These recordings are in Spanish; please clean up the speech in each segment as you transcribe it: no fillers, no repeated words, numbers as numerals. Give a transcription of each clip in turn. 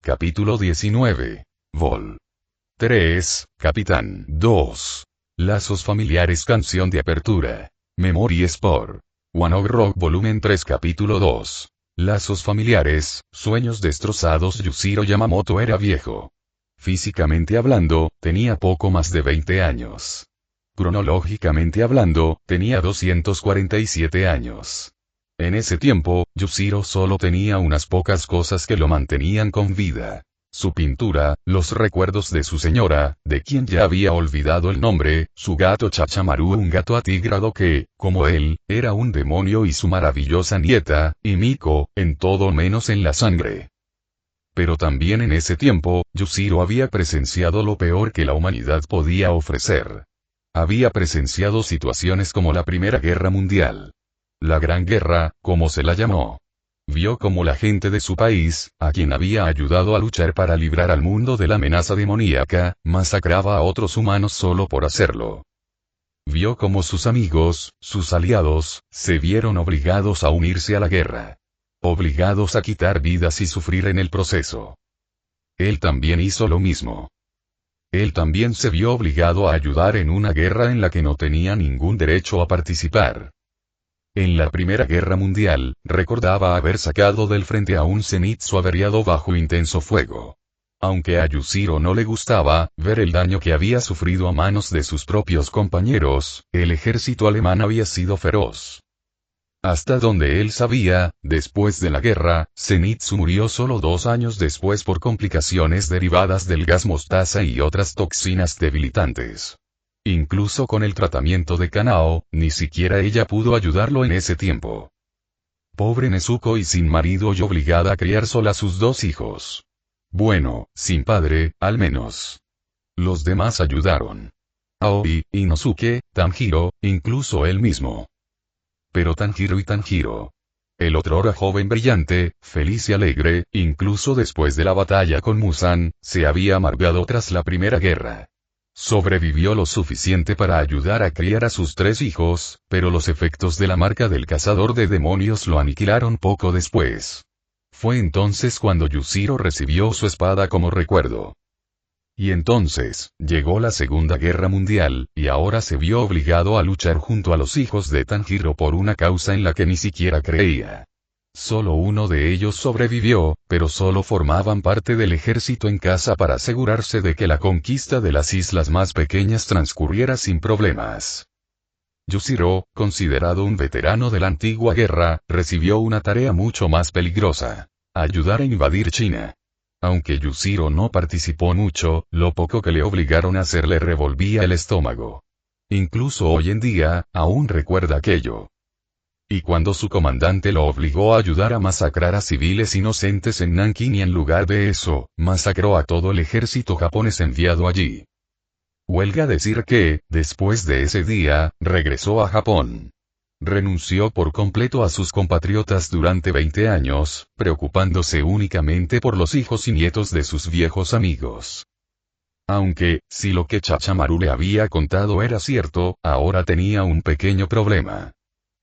Capítulo 19. Vol. 3. Capitán. 2. Lazos familiares. Canción de apertura. Memories por One Ok Rock Volumen 3. Capítulo 2. Lazos familiares, sueños destrozados. Yujiro Yamamoto era viejo. Físicamente hablando, tenía poco más de 20 años. Cronológicamente hablando, tenía 247 años. En ese tiempo, Yujiro solo tenía unas pocas cosas que lo mantenían con vida. Su pintura, los recuerdos de su señora, de quien ya había olvidado el nombre, su gato Chachamaru, un gato atigrado que, como él, era un demonio, y su maravillosa nieta, Himiko, en todo menos en la sangre. Pero también en ese tiempo, Yujiro había presenciado lo peor que la humanidad podía ofrecer. Había presenciado situaciones como la Primera Guerra Mundial. La Gran Guerra, como se la llamó. Vio cómo la gente de su país, a quien había ayudado a luchar para librar al mundo de la amenaza demoníaca, masacraba a otros humanos solo por hacerlo. Vio cómo sus amigos, sus aliados, se vieron obligados a unirse a la guerra. Obligados a quitar vidas y sufrir en el proceso. Él también hizo lo mismo. Él también se vio obligado a ayudar en una guerra en la que no tenía ningún derecho a participar. En la Primera Guerra Mundial, recordaba haber sacado del frente a un Zenitsu averiado bajo intenso fuego. Aunque a Yujiro no le gustaba ver el daño que había sufrido a manos de sus propios compañeros, el ejército alemán había sido feroz. Hasta donde él sabía, después de la guerra, Zenitsu murió solo 2 años después por complicaciones derivadas del gas mostaza y otras toxinas debilitantes. Incluso con el tratamiento de Kanao, ni siquiera ella pudo ayudarlo en ese tiempo. Pobre Nezuko, y sin marido y obligada a criar sola a sus 2 hijos. Bueno, sin padre, al menos. Los demás ayudaron. Aoi, Inosuke, Tanjiro, incluso él mismo. Pero Tanjiro y Tanjiro. El otrora joven brillante, feliz y alegre, incluso después de la batalla con Musan, se había amargado tras la Primera Guerra. Sobrevivió lo suficiente para ayudar a criar a sus 3 hijos, pero los efectos de la marca del cazador de demonios lo aniquilaron poco después. Fue entonces cuando Yujiro recibió su espada como recuerdo. Y entonces, llegó la Segunda Guerra Mundial, y ahora se vio obligado a luchar junto a los hijos de Tanjiro por una causa en la que ni siquiera creía. Solo uno de ellos sobrevivió, pero solo formaban parte del ejército en casa para asegurarse de que la conquista de las islas más pequeñas transcurriera sin problemas. Yujiro, considerado un veterano de la antigua guerra, recibió una tarea mucho más peligrosa: ayudar a invadir China. Aunque Yujiro no participó mucho, lo poco que le obligaron a hacer le revolvía el estómago. Incluso hoy en día, aún recuerda aquello. Y cuando su comandante lo obligó a ayudar a masacrar a civiles inocentes en Nankín, y en lugar de eso, masacró a todo el ejército japonés enviado allí. Huelga decir que, después de ese día, regresó a Japón. Renunció por completo a sus compatriotas durante 20 años, preocupándose únicamente por los hijos y nietos de sus viejos amigos. Aunque, si lo que Chachamaru le había contado era cierto, ahora tenía un pequeño problema.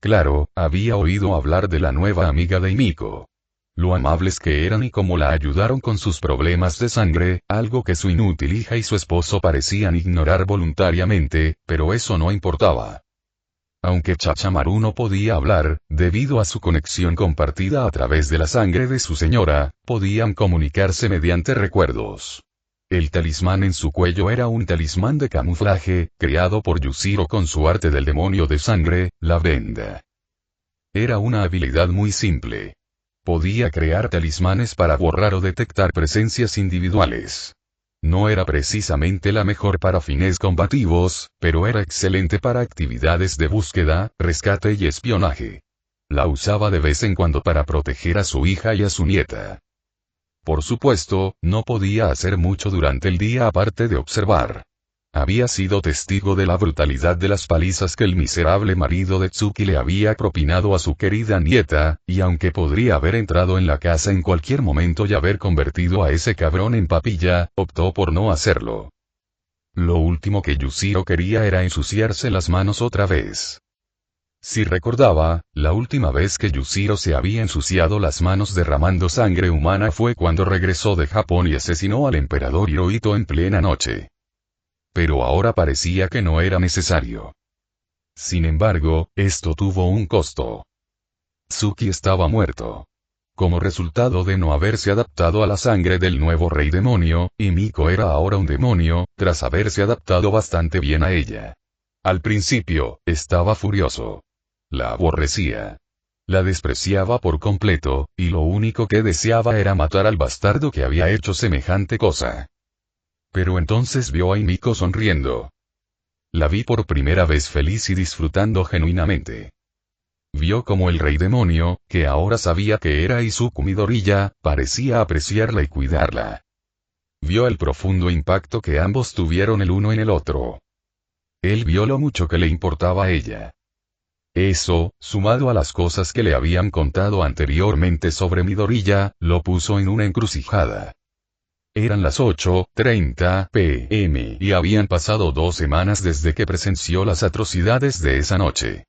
Claro, había oído hablar de la nueva amiga de Himiko. Lo amables que eran y cómo la ayudaron con sus problemas de sangre, algo que su inútil hija y su esposo parecían ignorar voluntariamente, pero eso no importaba. Aunque Chachamaru no podía hablar, debido a su conexión compartida a través de la sangre de su señora, podían comunicarse mediante recuerdos. El talismán en su cuello era un talismán de camuflaje, creado por Yujiro con su arte del demonio de sangre, la venda. Era una habilidad muy simple. Podía crear talismanes para borrar o detectar presencias individuales. No era precisamente la mejor para fines combativos, pero era excelente para actividades de búsqueda, rescate y espionaje. La usaba de vez en cuando para proteger a su hija y a su nieta. Por supuesto, no podía hacer mucho durante el día aparte de observar. Había sido testigo de la brutalidad de las palizas que el miserable marido de Tsuki le había propinado a su querida nieta, y aunque podría haber entrado en la casa en cualquier momento y haber convertido a ese cabrón en papilla, optó por no hacerlo. Lo último que Yujiro quería era ensuciarse las manos otra vez. Si recordaba, la última vez que Yujiro se había ensuciado las manos derramando sangre humana fue cuando regresó de Japón y asesinó al emperador Hirohito en plena noche. Pero ahora parecía que no era necesario. Sin embargo, esto tuvo un costo. Tsuki estaba muerto. Como resultado de no haberse adaptado a la sangre del nuevo rey demonio, y Miko era ahora un demonio, tras haberse adaptado bastante bien a ella. Al principio, estaba furioso. La aborrecía. La despreciaba por completo, y lo único que deseaba era matar al bastardo que había hecho semejante cosa. Pero entonces vio a Himiko sonriendo. La vi por primera vez feliz y disfrutando genuinamente. Vio como el rey demonio, que ahora sabía que era Izuku Midoriya, parecía apreciarla y cuidarla. Vio el profundo impacto que ambos tuvieron el uno en el otro. Él vio lo mucho que le importaba a ella. Eso, sumado a las cosas que le habían contado anteriormente sobre Midoriya, lo puso en una encrucijada. Eran las 8:30 p.m. y habían pasado 2 semanas desde que presenció las atrocidades de esa noche.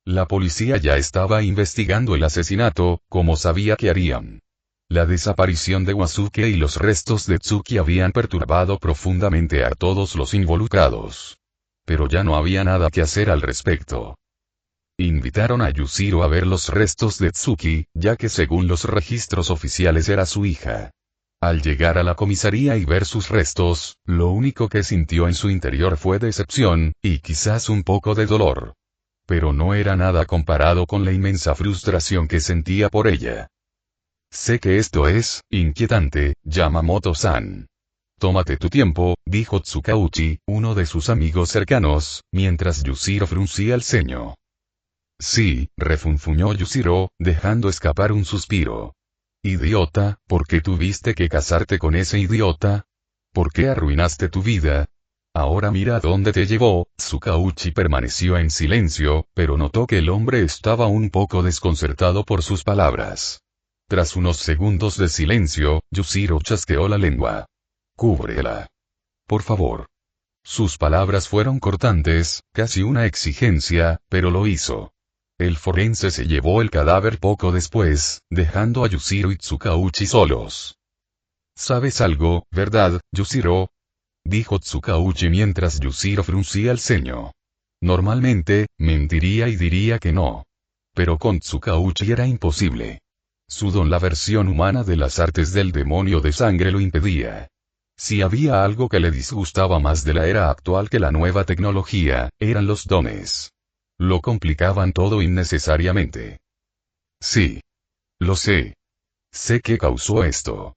La policía ya estaba investigando el asesinato, como sabía que harían. La desaparición de Wasuke y los restos de Tsuki habían perturbado profundamente a todos los involucrados. Pero ya no había nada que hacer al respecto. Invitaron a Yujiro a ver los restos de Tsuki, ya que según los registros oficiales era su hija. Al llegar a la comisaría y ver sus restos, lo único que sintió en su interior fue decepción, y quizás un poco de dolor. Pero no era nada comparado con la inmensa frustración que sentía por ella. Sé que esto es inquietante, Yamamoto-san. Tómate tu tiempo, dijo Tsukauchi, uno de sus amigos cercanos, mientras Yujiro fruncía el ceño. Sí, refunfuñó Yujiro, dejando escapar un suspiro. Idiota, ¿por qué tuviste que casarte con ese idiota? ¿Por qué arruinaste tu vida? Ahora mira a dónde te llevó. Tsukauchi permaneció en silencio, pero notó que el hombre estaba un poco desconcertado por sus palabras. Tras unos segundos de silencio, Yujiro chasqueó la lengua. Cúbrela. Por favor. Sus palabras fueron cortantes, casi una exigencia, pero lo hizo. El forense se llevó el cadáver poco después, dejando a Yujiro y Tsukauchi solos. ¿Sabes algo, verdad, Yujiro? Dijo Tsukauchi mientras Yujiro fruncía el ceño. Normalmente, mentiría y diría que no. Pero con Tsukauchi era imposible. Su don, la versión humana de las artes del demonio de sangre, lo impedía. Si había algo que le disgustaba más de la era actual que la nueva tecnología, eran los dones. Lo complicaban todo innecesariamente. Sí. Lo sé. Sé que causó esto.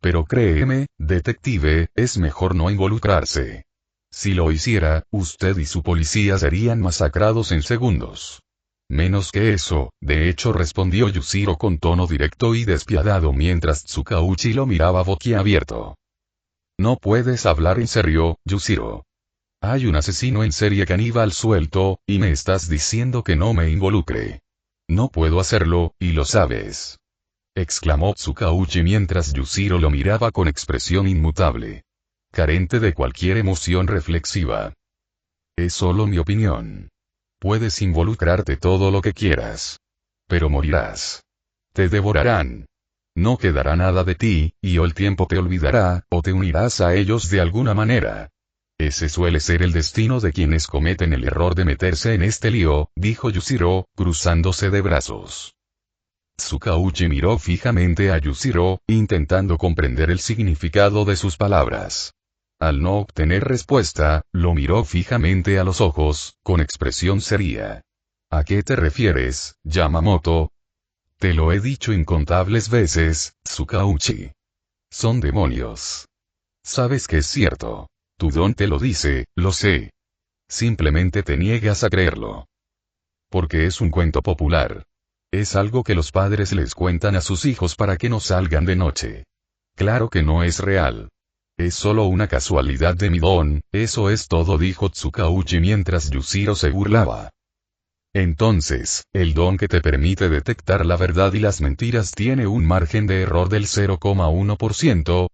Pero créeme, detective, es mejor no involucrarse. Si lo hiciera, usted y su policía serían masacrados en segundos. Menos que eso, de hecho, respondió Yujiro con tono directo y despiadado mientras Tsukauchi lo miraba boquiabierto. No puedes hablar en serio, Yujiro. Hay un asesino en serie caníbal suelto, y me estás diciendo que no me involucre. No puedo hacerlo, y lo sabes. Exclamó Tsukauchi mientras Yujiro lo miraba con expresión inmutable. Carente de cualquier emoción reflexiva. Es solo mi opinión. Puedes involucrarte todo lo que quieras. Pero morirás. Te devorarán. No quedará nada de ti, y o el tiempo te olvidará, o te unirás a ellos de alguna manera. Ese suele ser el destino de quienes cometen el error de meterse en este lío, dijo Yujiro, cruzándose de brazos. Tsukauchi miró fijamente a Yujiro, intentando comprender el significado de sus palabras. Al no obtener respuesta, lo miró fijamente a los ojos, con expresión seria. ¿A qué te refieres, Yamamoto? Te lo he dicho incontables veces, Tsukauchi. Son demonios. Sabes que es cierto. Tu don te lo dice, lo sé. Simplemente te niegas a creerlo. Porque es un cuento popular. Es algo que los padres les cuentan a sus hijos para que no salgan de noche. Claro que no es real. Es solo una casualidad de mi don, eso es todo, dijo Tsukauchi mientras Yujiro se burlaba. Entonces, el don que te permite detectar la verdad y las mentiras tiene un margen de error del 0,1%.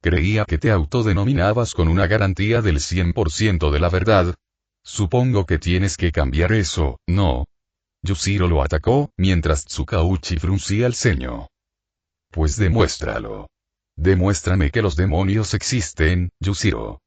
Creía que te autodenominabas con una garantía del 100% de la verdad. Supongo que tienes que cambiar eso, ¿no? Yujiro lo atacó, mientras Tsukauchi fruncía el ceño. Pues demuéstralo. Demuéstrame que los demonios existen, Yujiro.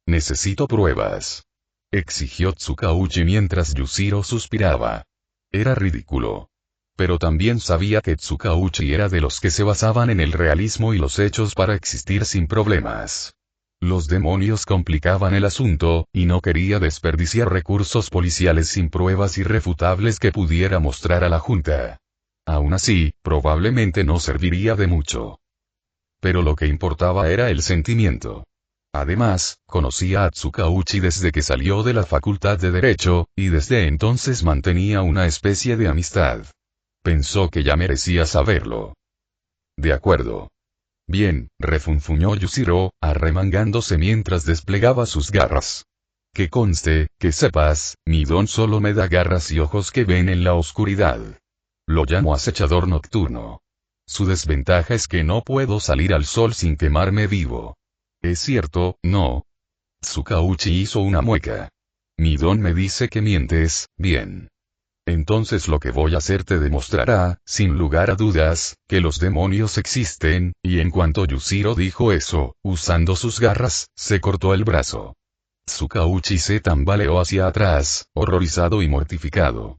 Necesito pruebas. Exigió Tsukauchi mientras Yujiro suspiraba. Era ridículo. Pero también sabía que Tsukauchi era de los que se basaban en el realismo y los hechos para existir sin problemas. Los demonios complicaban el asunto, y no quería desperdiciar recursos policiales sin pruebas irrefutables que pudiera mostrar a la Junta. Aún así, probablemente no serviría de mucho. Pero lo que importaba era el sentimiento. Además, conocía a Tsukauchi desde que salió de la Facultad de Derecho, y desde entonces mantenía una especie de amistad. Pensó que ya merecía saberlo. De acuerdo. Bien, refunfuñó Yujiro, arremangándose mientras desplegaba sus garras. Que conste, que sepas, mi don solo me da garras y ojos que ven en la oscuridad. Lo llamo acechador nocturno. Su desventaja es que no puedo salir al sol sin quemarme vivo. ¿Es cierto, no? Tsukauchi hizo una mueca. Mi don me dice que mientes, bien. Entonces lo que voy a hacer te demostrará, sin lugar a dudas, que los demonios existen, y en cuanto Yujiro dijo eso, usando sus garras, se cortó el brazo. Tsukauchi se tambaleó hacia atrás, horrorizado y mortificado.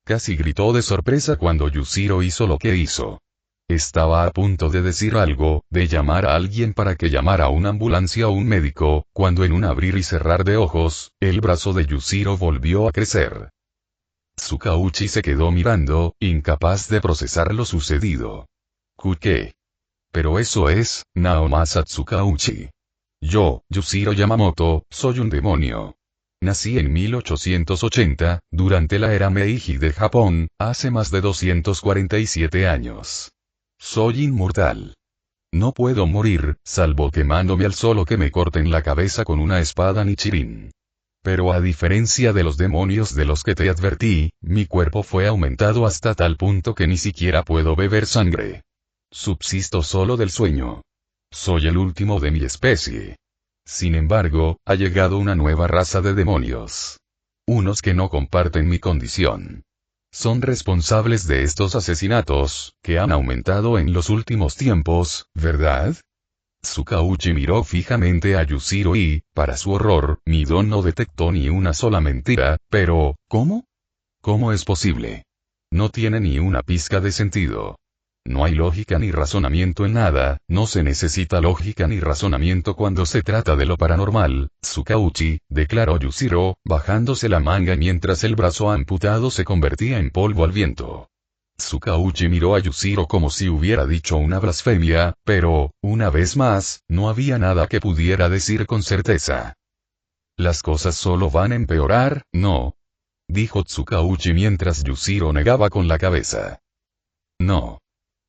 Casi gritó de sorpresa cuando Yujiro hizo lo que hizo. Estaba a punto de decir algo, de llamar a alguien para que llamara a una ambulancia o un médico, cuando en un abrir y cerrar de ojos, el brazo de Yujiro volvió a crecer. Tsukauchi se quedó mirando, incapaz de procesar lo sucedido. ¿Qué? Pero eso es, Naomasa Tsukauchi. Yo, Yujiro Yamamoto, soy un demonio. Nací en 1880, durante la era Meiji de Japón, hace más de 247 años. Soy inmortal. No puedo morir, salvo quemándome al sol o que me corten la cabeza con una espada Nichirin. Pero a diferencia de los demonios de los que te advertí, mi cuerpo fue aumentado hasta tal punto que ni siquiera puedo beber sangre. Subsisto solo del sueño. Soy el último de mi especie. Sin embargo, ha llegado una nueva raza de demonios. Unos que no comparten mi condición. Son responsables de estos asesinatos, que han aumentado en los últimos tiempos, ¿verdad? Tsukauchi miró fijamente a Yujiro y, para su horror, mi don no detectó ni una sola mentira, pero, ¿cómo? ¿Cómo es posible? No tiene ni una pizca de sentido. No hay lógica ni razonamiento en nada, no se necesita lógica ni razonamiento cuando se trata de lo paranormal, Tsukauchi, declaró Yujiro, bajándose la manga mientras el brazo amputado se convertía en polvo al viento. Tsukauchi miró a Yujiro como si hubiera dicho una blasfemia, pero, una vez más, no había nada que pudiera decir con certeza. Las cosas solo van a empeorar, ¿no? Dijo Tsukauchi mientras Yujiro negaba con la cabeza. No.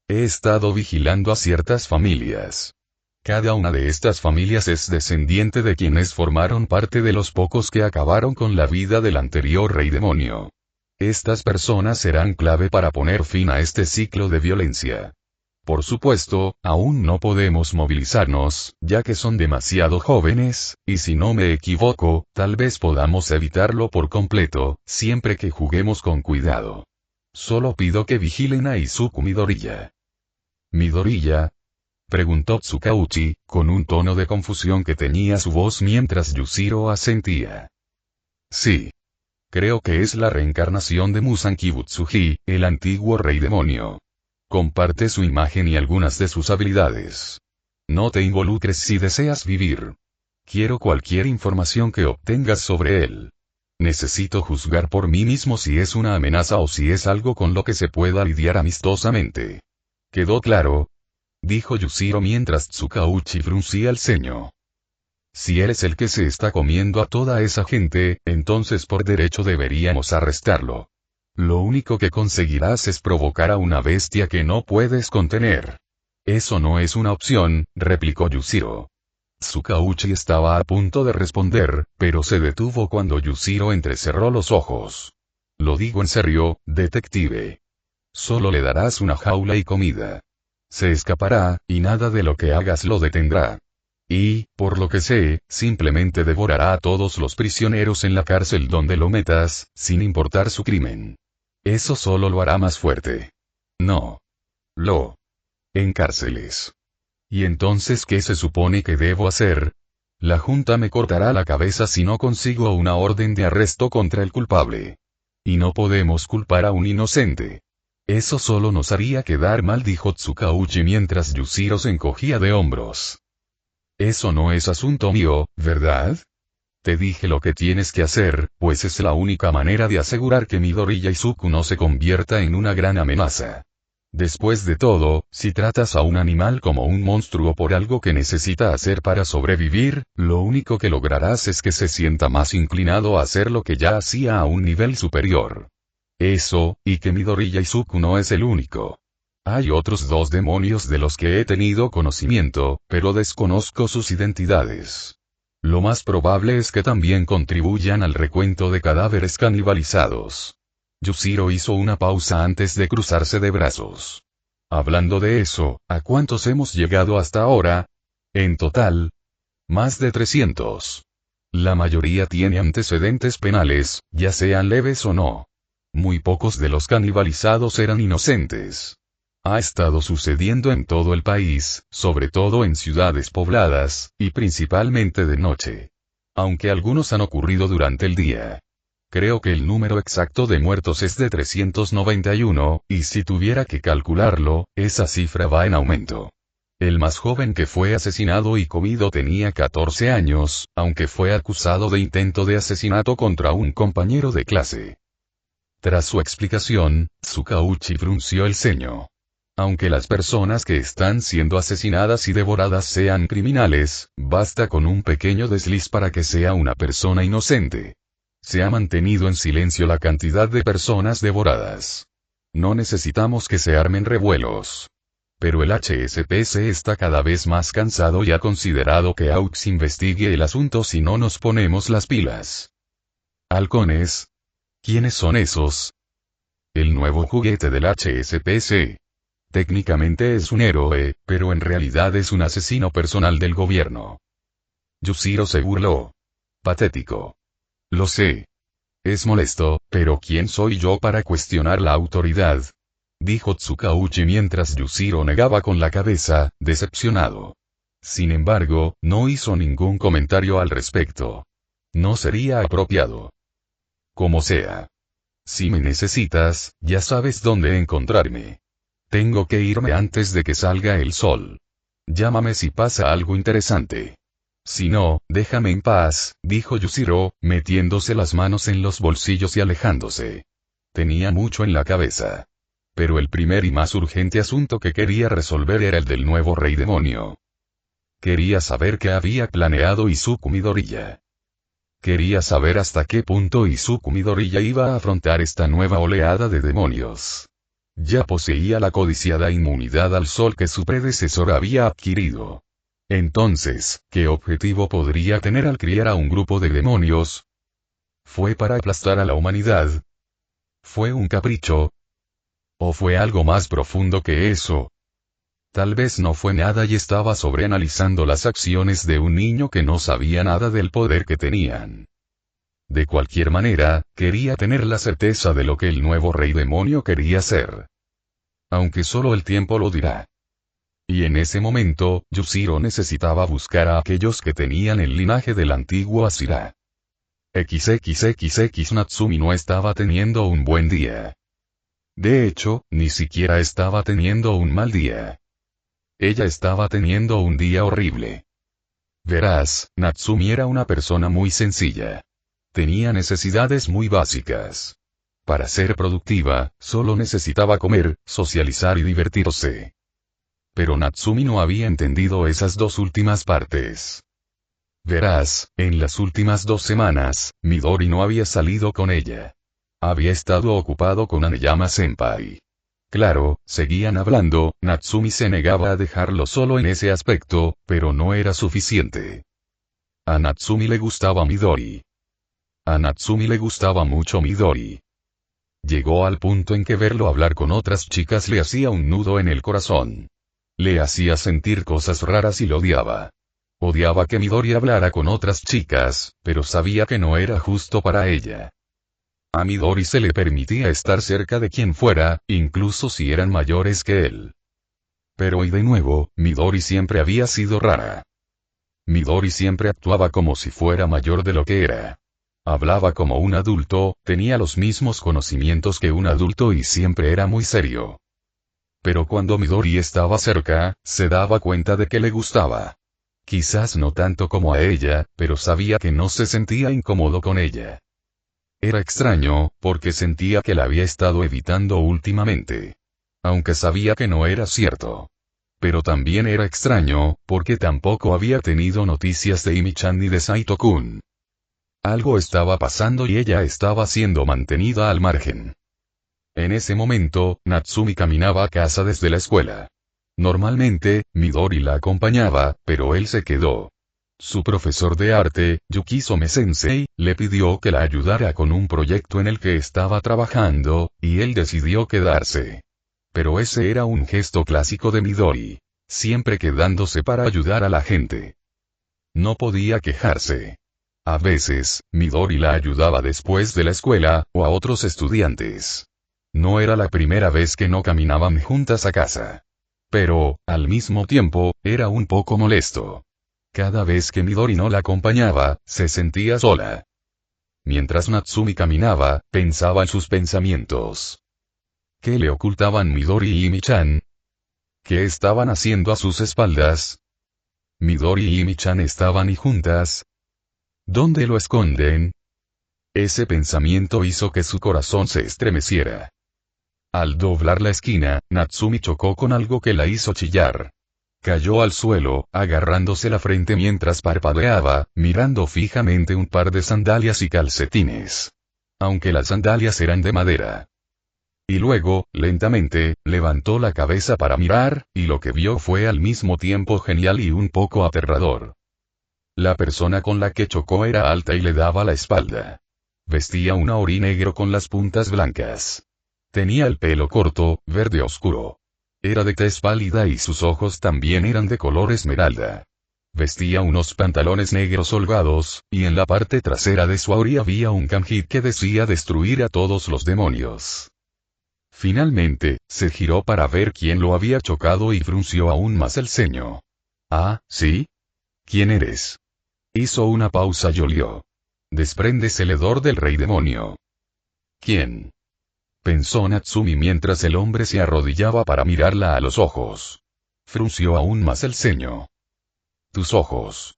He estado vigilando a ciertas familias. Cada una de estas familias es descendiente de quienes formaron parte de los pocos que acabaron con la vida del anterior rey demonio. Estas personas serán clave para poner fin a este ciclo de violencia. Por supuesto, aún no podemos movilizarnos, ya que son demasiado jóvenes, y si no me equivoco, tal vez podamos evitarlo por completo, siempre que juguemos con cuidado. Solo pido que vigilen a Izuku Midoriya. ¿Midoriya? Preguntó Tsukauchi, con un tono de confusión que tenía su voz mientras Yujiro asentía. Sí. Creo que es la reencarnación de Musanki Butsuji, el antiguo rey demonio. Comparte su imagen y algunas de sus habilidades. No te involucres si deseas vivir. Quiero cualquier información que obtengas sobre él. Necesito juzgar por mí mismo si es una amenaza o si es algo con lo que se pueda lidiar amistosamente. ¿Quedó claro? Dijo Yujiro mientras Tsukauchi fruncía el ceño. Si él es el que se está comiendo a toda esa gente, entonces por derecho deberíamos arrestarlo. Lo único que conseguirás es provocar a una bestia que no puedes contener. Eso no es una opción, replicó Yujiro. Tsukauchi estaba a punto de responder, pero se detuvo cuando Yujiro entrecerró los ojos. Lo digo en serio, detective. Solo le darás una jaula y comida. Se escapará, y nada de lo que hagas lo detendrá. Y, por lo que sé, simplemente devorará a todos los prisioneros en la cárcel donde lo metas, sin importar su crimen. Eso solo lo hará más fuerte. No. Lo encárceles. ¿Y entonces qué se supone que debo hacer? La Junta me cortará la cabeza si no consigo una orden de arresto contra el culpable. Y no podemos culpar a un inocente. Eso solo nos haría quedar mal, dijo Tsukauchi mientras Yushiro se encogía de hombros. Eso no es asunto mío, ¿verdad? Te dije lo que tienes que hacer, pues es la única manera de asegurar que Midori Yaisuku no se convierta en una gran amenaza. Después de todo, si tratas a un animal como un monstruo por algo que necesita hacer para sobrevivir, lo único que lograrás es que se sienta más inclinado a hacer lo que ya hacía a un nivel superior. Eso, y que Midori Yaisuku no es el único. Hay otros 2 demonios de los que he tenido conocimiento, pero desconozco sus identidades. Lo más probable es que también contribuyan al recuento de cadáveres canibalizados. Yushiro hizo una pausa antes de cruzarse de brazos. Hablando de eso, ¿a cuántos hemos llegado hasta ahora? En total, más de 300. La mayoría tiene antecedentes penales, ya sean leves o no. Muy pocos de los canibalizados eran inocentes. Ha estado sucediendo en todo el país, sobre todo en ciudades pobladas, y principalmente de noche. Aunque algunos han ocurrido durante el día. Creo que el número exacto de muertos es de 391, y si tuviera que calcularlo, esa cifra va en aumento. El más joven que fue asesinado y comido tenía 14 años, aunque fue acusado de intento de asesinato contra un compañero de clase. Tras su explicación, Tsukauchi frunció el ceño. Aunque las personas que están siendo asesinadas y devoradas sean criminales, basta con un pequeño desliz para que sea una persona inocente. Se ha mantenido en silencio la cantidad de personas devoradas. No necesitamos que se armen revuelos. Pero el HSPC está cada vez más cansado y ha considerado que AUX investigue el asunto si no nos ponemos las pilas. ¿Halcones? ¿Quiénes son esos? El nuevo juguete del HSPC. Técnicamente es un héroe, pero en realidad es un asesino personal del gobierno. Yushiro se burló. Patético. Lo sé. Es molesto, pero ¿quién soy yo para cuestionar la autoridad? Dijo Tsukauchi mientras Yushiro negaba con la cabeza, decepcionado. Sin embargo, no hizo ningún comentario al respecto. No sería apropiado. Como sea. Si me necesitas, ya sabes dónde encontrarme. Tengo que irme antes de que salga el sol. Llámame si pasa algo interesante. Si no, déjame en paz, dijo Yushiro, metiéndose las manos en los bolsillos y alejándose. Tenía mucho en la cabeza. Pero el primer y más urgente asunto que quería resolver era el del nuevo rey demonio. Quería saber qué había planeado Izuku Midoriya. Quería saber hasta qué punto Izuku Midoriya iba a afrontar esta nueva oleada de demonios. Ya poseía la codiciada inmunidad al sol que su predecesor había adquirido. Entonces, ¿qué objetivo podría tener al criar a un grupo de demonios? ¿Fue para aplastar a la humanidad? ¿Fue un capricho? ¿O fue algo más profundo que eso? Tal vez no fue nada y estaba sobreanalizando las acciones de un niño que no sabía nada del poder que tenían. De cualquier manera, quería tener la certeza de lo que el nuevo rey demonio quería ser. Aunque solo el tiempo lo dirá. Y en ese momento, Yushiro necesitaba buscar a aquellos que tenían el linaje del antiguo Asira. XXXX Natsumi no estaba teniendo un buen día. De hecho, ni siquiera estaba teniendo un mal día. Ella estaba teniendo un día horrible. Verás, Natsumi era una persona muy sencilla. Tenía necesidades muy básicas. Para ser productiva, solo necesitaba comer, socializar y divertirse. Pero Natsumi no había entendido esas 2 últimas partes. Verás, en las últimas 2 semanas, Midori no había salido con ella. Había estado ocupado con Aneyama-senpai. Claro, seguían hablando, Natsumi se negaba a dejarlo solo en ese aspecto, pero no era suficiente. A Natsumi le gustaba Midori. A Natsumi le gustaba mucho Midori. Llegó al punto en que verlo hablar con otras chicas le hacía un nudo en el corazón. Le hacía sentir cosas raras y lo odiaba. Odiaba que Midori hablara con otras chicas, pero sabía que no era justo para ella. A Midori se le permitía estar cerca de quien fuera, incluso si eran mayores que él. Pero y de nuevo, Midori siempre había sido rara. Midori siempre actuaba como si fuera mayor de lo que era. Hablaba como un adulto, tenía los mismos conocimientos que un adulto y siempre era muy serio. Pero cuando Midori estaba cerca, se daba cuenta de que le gustaba. Quizás no tanto como a ella, pero sabía que no se sentía incómodo con ella. Era extraño, porque sentía que la había estado evitando últimamente. Aunque sabía que no era cierto. Pero también era extraño, porque tampoco había tenido noticias de Imi-chan ni de Saito-kun. Algo estaba pasando y ella estaba siendo mantenida al margen. En ese momento, Natsumi caminaba a casa desde la escuela. Normalmente, Midori la acompañaba, pero él se quedó. Su profesor de arte, Yukisome-sensei, le pidió que la ayudara con un proyecto en el que estaba trabajando, y él decidió quedarse. Pero ese era un gesto clásico de Midori. Siempre quedándose para ayudar a la gente. No podía quejarse. A veces, Midori la ayudaba después de la escuela, o a otros estudiantes. No era la primera vez que no caminaban juntas a casa. Pero, al mismo tiempo, era un poco molesto. Cada vez que Midori no la acompañaba, se sentía sola. Mientras Natsumi caminaba, pensaba en sus pensamientos. ¿Qué le ocultaban Midori y Imi-chan? ¿Qué estaban haciendo a sus espaldas? Midori y Imi-chan estaban y juntas. ¿Dónde lo esconden? Ese pensamiento hizo que su corazón se estremeciera. Al doblar la esquina, Natsumi chocó con algo que la hizo chillar. Cayó al suelo, agarrándose la frente mientras parpadeaba, mirando fijamente un par de sandalias y calcetines. Aunque las sandalias eran de madera. Y luego, lentamente, levantó la cabeza para mirar, y lo que vio fue al mismo tiempo genial y un poco aterrador. La persona con la que chocó era alta y le daba la espalda. Vestía un ori negro con las puntas blancas. Tenía el pelo corto, verde oscuro. Era de tez pálida y sus ojos también eran de color esmeralda. Vestía unos pantalones negros holgados, y en la parte trasera de su ori había un kanji que decía destruir a todos los demonios. Finalmente, se giró para ver quién lo había chocado y frunció aún más el ceño. «Ah, ¿sí? ¿Quién eres?» Hizo una pausa y olió. «Desprendes el hedor del rey demonio». «¿Quién?», pensó Natsumi mientras el hombre se arrodillaba para mirarla a los ojos. Frunció aún más el ceño. «Tus ojos».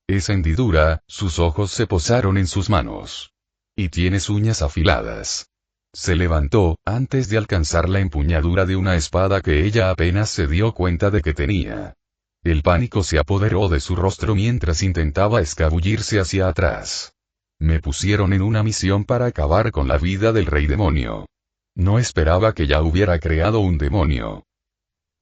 Esa hendidura, sus ojos se posaron en sus manos. «Y tienes uñas afiladas». Se levantó, antes de alcanzar la empuñadura de una espada que ella apenas se dio cuenta de que tenía. El pánico se apoderó de su rostro mientras intentaba escabullirse hacia atrás. Me pusieron en una misión para acabar con la vida del rey demonio. No esperaba que ya hubiera creado un demonio.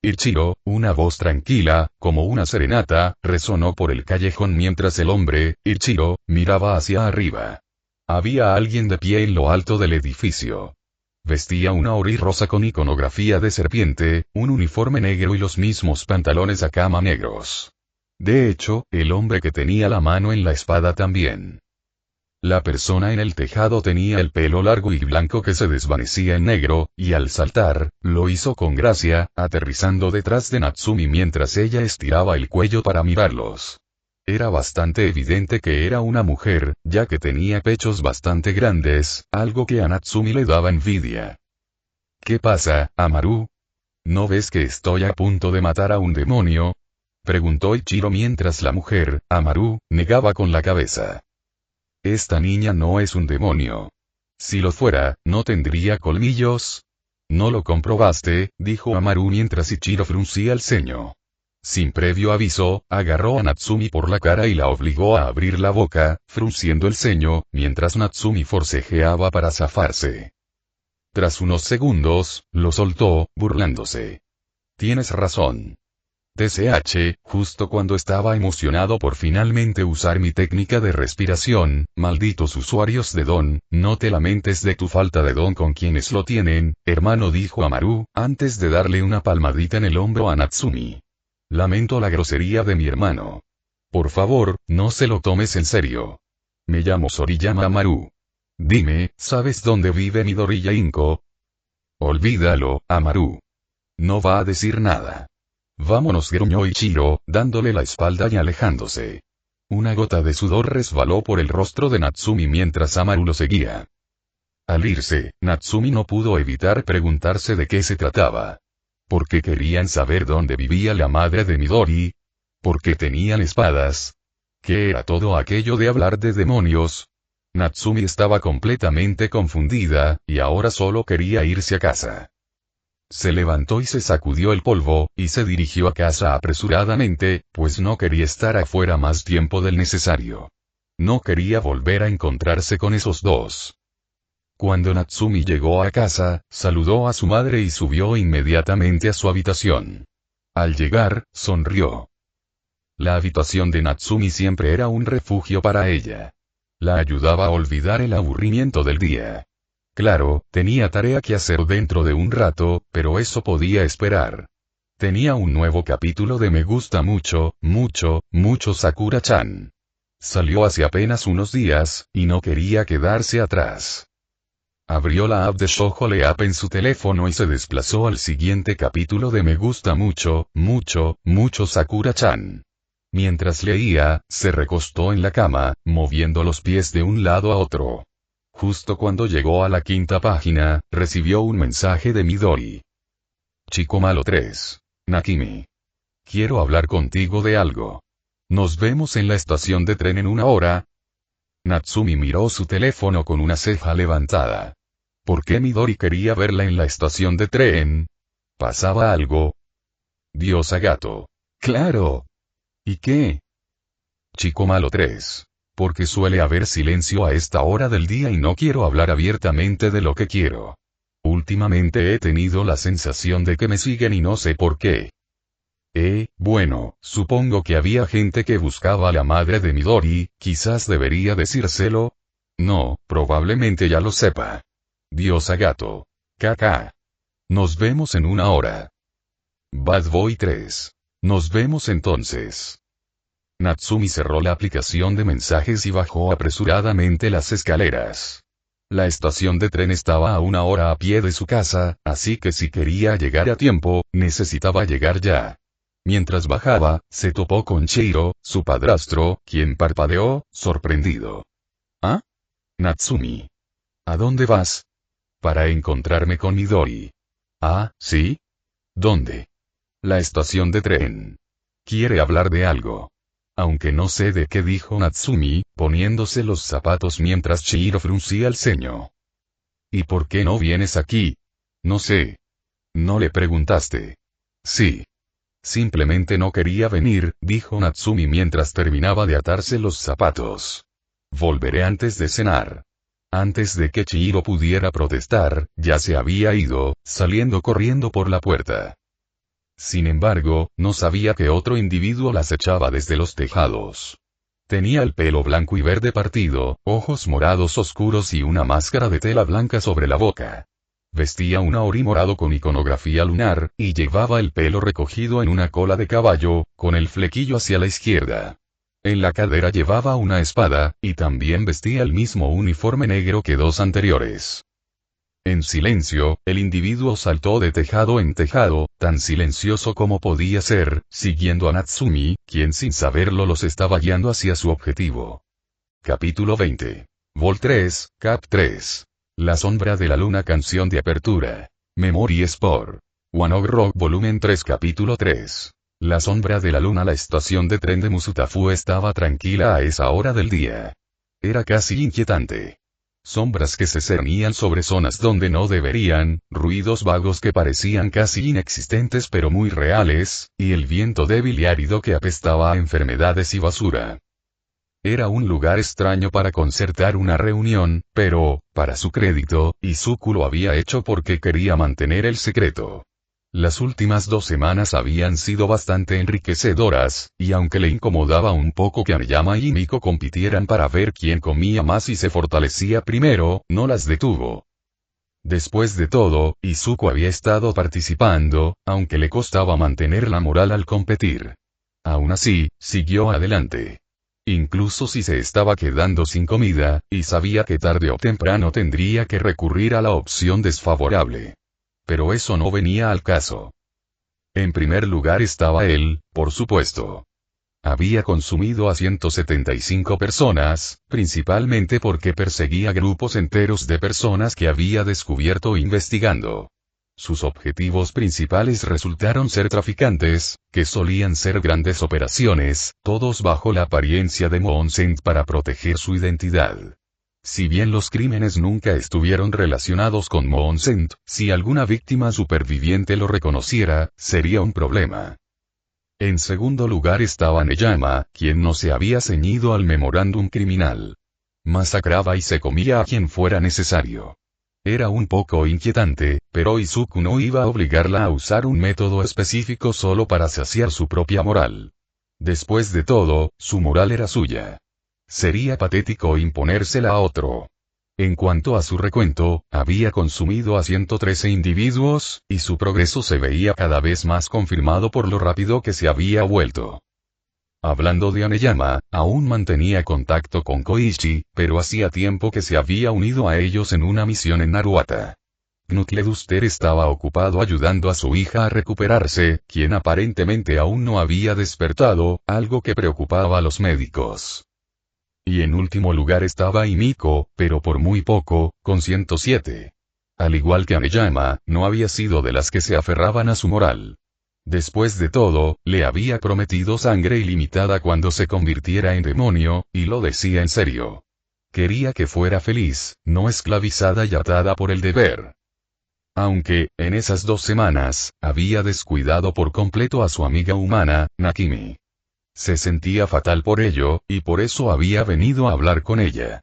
Ichiro, una voz tranquila, como una serenata, resonó por el callejón mientras el hombre, Ichiro, miraba hacia arriba. Había alguien de pie en lo alto del edificio. Vestía una ori rosa con iconografía de serpiente, un uniforme negro y los mismos pantalones a cama negros. De hecho, el hombre que tenía la mano en la espada también. La persona en el tejado tenía el pelo largo y blanco que se desvanecía en negro, y al saltar, lo hizo con gracia, aterrizando detrás de Natsumi mientras ella estiraba el cuello para mirarlos. Era bastante evidente que era una mujer, ya que tenía pechos bastante grandes, algo que a Natsumi le daba envidia. ¿Qué pasa, Amaru? ¿No ves que estoy a punto de matar a un demonio?, preguntó Ichiro mientras la mujer, Amaru, negaba con la cabeza. Esta niña no es un demonio. Si lo fuera, ¿no tendría colmillos? ¿No lo comprobaste?, dijo Amaru mientras Ichiro fruncía el ceño. Sin previo aviso, agarró a Natsumi por la cara y la obligó a abrir la boca, frunciendo el ceño, mientras Natsumi forcejeaba para zafarse. Tras unos segundos, lo soltó, burlándose. Tienes razón. TCH, justo cuando estaba emocionado por finalmente usar mi técnica de respiración, malditos usuarios de don, no te lamentes de tu falta de don con quienes lo tienen, hermano, dijo Amaru, antes de darle una palmadita en el hombro a Natsumi. Lamento la grosería de mi hermano. Por favor, no se lo tomes en serio. Me llamo Soriyama Amaru. Dime, ¿sabes dónde vive Midori Yainko? Olvídalo, Amaru. No va a decir nada. Vámonos, gruñó Ichiro, dándole la espalda y alejándose. Una gota de sudor resbaló por el rostro de Natsumi mientras Amaru lo seguía. Al irse, Natsumi no pudo evitar preguntarse de qué se trataba. ¿Por qué querían saber dónde vivía la madre de Midori? ¿Por qué tenían espadas? ¿Qué era todo aquello de hablar de demonios? Natsumi estaba completamente confundida, y ahora solo quería irse a casa. Se levantó y se sacudió el polvo, y se dirigió a casa apresuradamente, pues no quería estar afuera más tiempo del necesario. No quería volver a encontrarse con esos dos. Cuando Natsumi llegó a casa, saludó a su madre y subió inmediatamente a su habitación. Al llegar, sonrió. La habitación de Natsumi siempre era un refugio para ella. La ayudaba a olvidar el aburrimiento del día. Claro, tenía tarea que hacer dentro de un rato, pero eso podía esperar. Tenía un nuevo capítulo de Me gusta mucho, mucho, mucho Sakura-chan. Salió hace apenas unos días, y no quería quedarse atrás. Abrió la app de Shoujo Leap en su teléfono y se desplazó al siguiente capítulo de Me gusta mucho, mucho, mucho Sakura-chan. Mientras leía, se recostó en la cama, moviendo los pies de un lado a otro. Justo cuando llegó a la quinta página, recibió un mensaje de Midori. Chico malo 3. Nakimi. Quiero hablar contigo de algo. ¿Nos vemos en la estación de tren en una hora? Natsumi miró su teléfono con una ceja levantada. ¿Por qué Midori quería verla en la estación de tren? ¿Pasaba algo? Diosa gato. ¡Claro! ¿Y qué? Chico malo 3. Porque suele haber silencio a esta hora del día y no quiero hablar abiertamente de lo que quiero. Últimamente he tenido la sensación de que me siguen y no sé por qué. Bueno, supongo que había gente que buscaba a la madre de Midori, quizás debería decírselo. No, probablemente ya lo sepa. Diosa gato. Kaka. Nos vemos en una hora. Bad Boy 3. Nos vemos entonces. Natsumi cerró la aplicación de mensajes y bajó apresuradamente las escaleras. La estación de tren estaba a una hora a pie de su casa, así que si quería llegar a tiempo, necesitaba llegar ya. Mientras bajaba, se topó con Chihiro, su padrastro, quien parpadeó, sorprendido. ¿Ah? Natsumi. ¿A dónde vas? Para encontrarme con Midori. Ah, ¿sí? ¿Dónde? La estación de tren. Quiere hablar de algo. Aunque no sé de qué, dijo Natsumi, poniéndose los zapatos mientras Chihiro fruncía el ceño. ¿Y por qué no vienes aquí? No sé. ¿No le preguntaste? Sí. Simplemente no quería venir, dijo Natsumi mientras terminaba de atarse los zapatos. Volveré antes de cenar. Antes de que Chihiro pudiera protestar, ya se había ido, saliendo corriendo por la puerta. Sin embargo, no sabía que otro individuo las echaba desde los tejados. Tenía el pelo blanco y verde partido, ojos morados oscuros y una máscara de tela blanca sobre la boca. Vestía un ori morado con iconografía lunar, y llevaba el pelo recogido en una cola de caballo, con el flequillo hacia la izquierda. En la cadera llevaba una espada, y también vestía el mismo uniforme negro que dos anteriores. En silencio, el individuo saltó de tejado en tejado, tan silencioso como podía ser, siguiendo a Natsumi, quien sin saberlo los estaba guiando hacia su objetivo. Capítulo 20. Vol 3, Cap 3. La sombra de la luna, canción de apertura. Memory Sport. One Ok Rock Volumen 3, Capítulo 3. La sombra de la luna. La estación de tren de Musutafu estaba tranquila a esa hora del día. Era casi inquietante. Sombras que se cernían sobre zonas donde no deberían, ruidos vagos que parecían casi inexistentes pero muy reales, y el viento débil y árido que apestaba a enfermedades y basura. Era un lugar extraño para concertar una reunión, pero, para su crédito, Izuku lo había hecho porque quería mantener el secreto. Las últimas 2 semanas habían sido bastante enriquecedoras, y aunque le incomodaba un poco que Aoyama y Miko compitieran para ver quién comía más y se fortalecía primero, no las detuvo. Después de todo, Izuku había estado participando, aunque le costaba mantener la moral al competir. Aún así, siguió adelante. Incluso si se estaba quedando sin comida, y sabía que tarde o temprano tendría que recurrir a la opción desfavorable. Pero eso no venía al caso. En primer lugar estaba él, por supuesto. Había consumido a 175 personas, principalmente porque perseguía grupos enteros de personas que había descubierto investigando. Sus objetivos principales resultaron ser traficantes, que solían ser grandes operaciones, todos bajo la apariencia de Moonsend para proteger su identidad. Si bien los crímenes nunca estuvieron relacionados con Moonsend, si alguna víctima superviviente lo reconociera, sería un problema. En segundo lugar estaba Neyama, quien no se había ceñido al memorándum criminal. Masacraba y se comía a quien fuera necesario. Era un poco inquietante, pero Izuku no iba a obligarla a usar un método específico solo para saciar su propia moral. Después de todo, su moral era suya. Sería patético imponérsela a otro. En cuanto a su recuento, había consumido a 113 individuos, y su progreso se veía cada vez más confirmado por lo rápido que se había vuelto. Hablando de Aneyama, aún mantenía contacto con Koichi, pero hacía tiempo que se había unido a ellos en una misión en Naruata. Knuckleduster estaba ocupado ayudando a su hija a recuperarse, quien aparentemente aún no había despertado, algo que preocupaba a los médicos. Y en último lugar estaba Himiko, pero por muy poco, con 107. Al igual que Aneyama, no había sido de las que se aferraban a su moral. Después de todo, le había prometido sangre ilimitada cuando se convirtiera en demonio, y lo decía en serio. Quería que fuera feliz, no esclavizada y atada por el deber. Aunque, en esas 2 semanas, había descuidado por completo a su amiga humana, Nakimi. Se sentía fatal por ello, y por eso había venido a hablar con ella.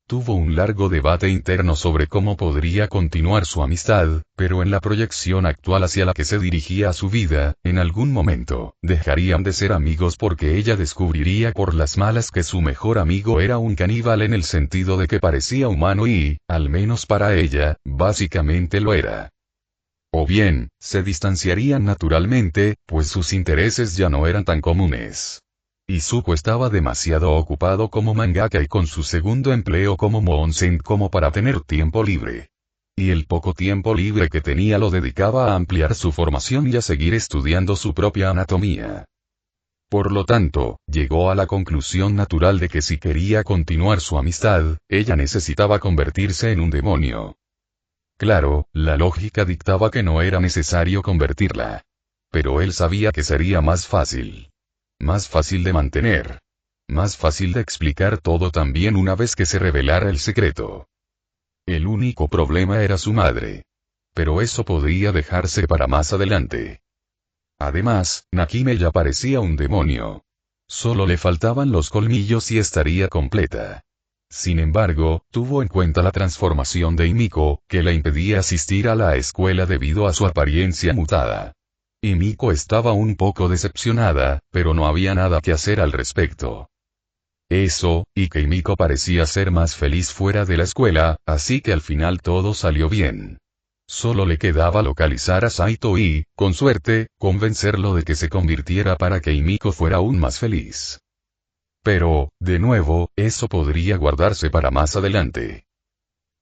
Tuvo un largo debate interno sobre cómo podría continuar su amistad, pero en la proyección actual hacia la que se dirigía su vida, en algún momento, dejarían de ser amigos porque ella descubriría por las malas que su mejor amigo era un caníbal en el sentido de que parecía humano y, al menos para ella, básicamente lo era. O bien, se distanciarían naturalmente, pues sus intereses ya no eran tan comunes. Izuku estaba demasiado ocupado como mangaka y con su segundo empleo como Moonsend como para tener tiempo libre. Y el poco tiempo libre que tenía lo dedicaba a ampliar su formación y a seguir estudiando su propia anatomía. Por lo tanto, llegó a la conclusión natural de que si quería continuar su amistad, ella necesitaba convertirse en un demonio. Claro, la lógica dictaba que no era necesario convertirla. Pero él sabía que sería más fácil. Más fácil de mantener. Más fácil de explicar todo también una vez que se revelara el secreto. El único problema era su madre. Pero eso podría dejarse para más adelante. Además, Nakime ya parecía un demonio. Solo le faltaban los colmillos y estaría completa. Sin embargo, tuvo en cuenta la transformación de Himiko, que le impedía asistir a la escuela debido a su apariencia mutada. Himiko estaba un poco decepcionada, pero no había nada que hacer al respecto. Eso, y que Himiko parecía ser más feliz fuera de la escuela, así que al final todo salió bien. Solo le quedaba localizar a Saito y, con suerte, convencerlo de que se convirtiera para que Himiko fuera aún más feliz. Pero, de nuevo, eso podría guardarse para más adelante.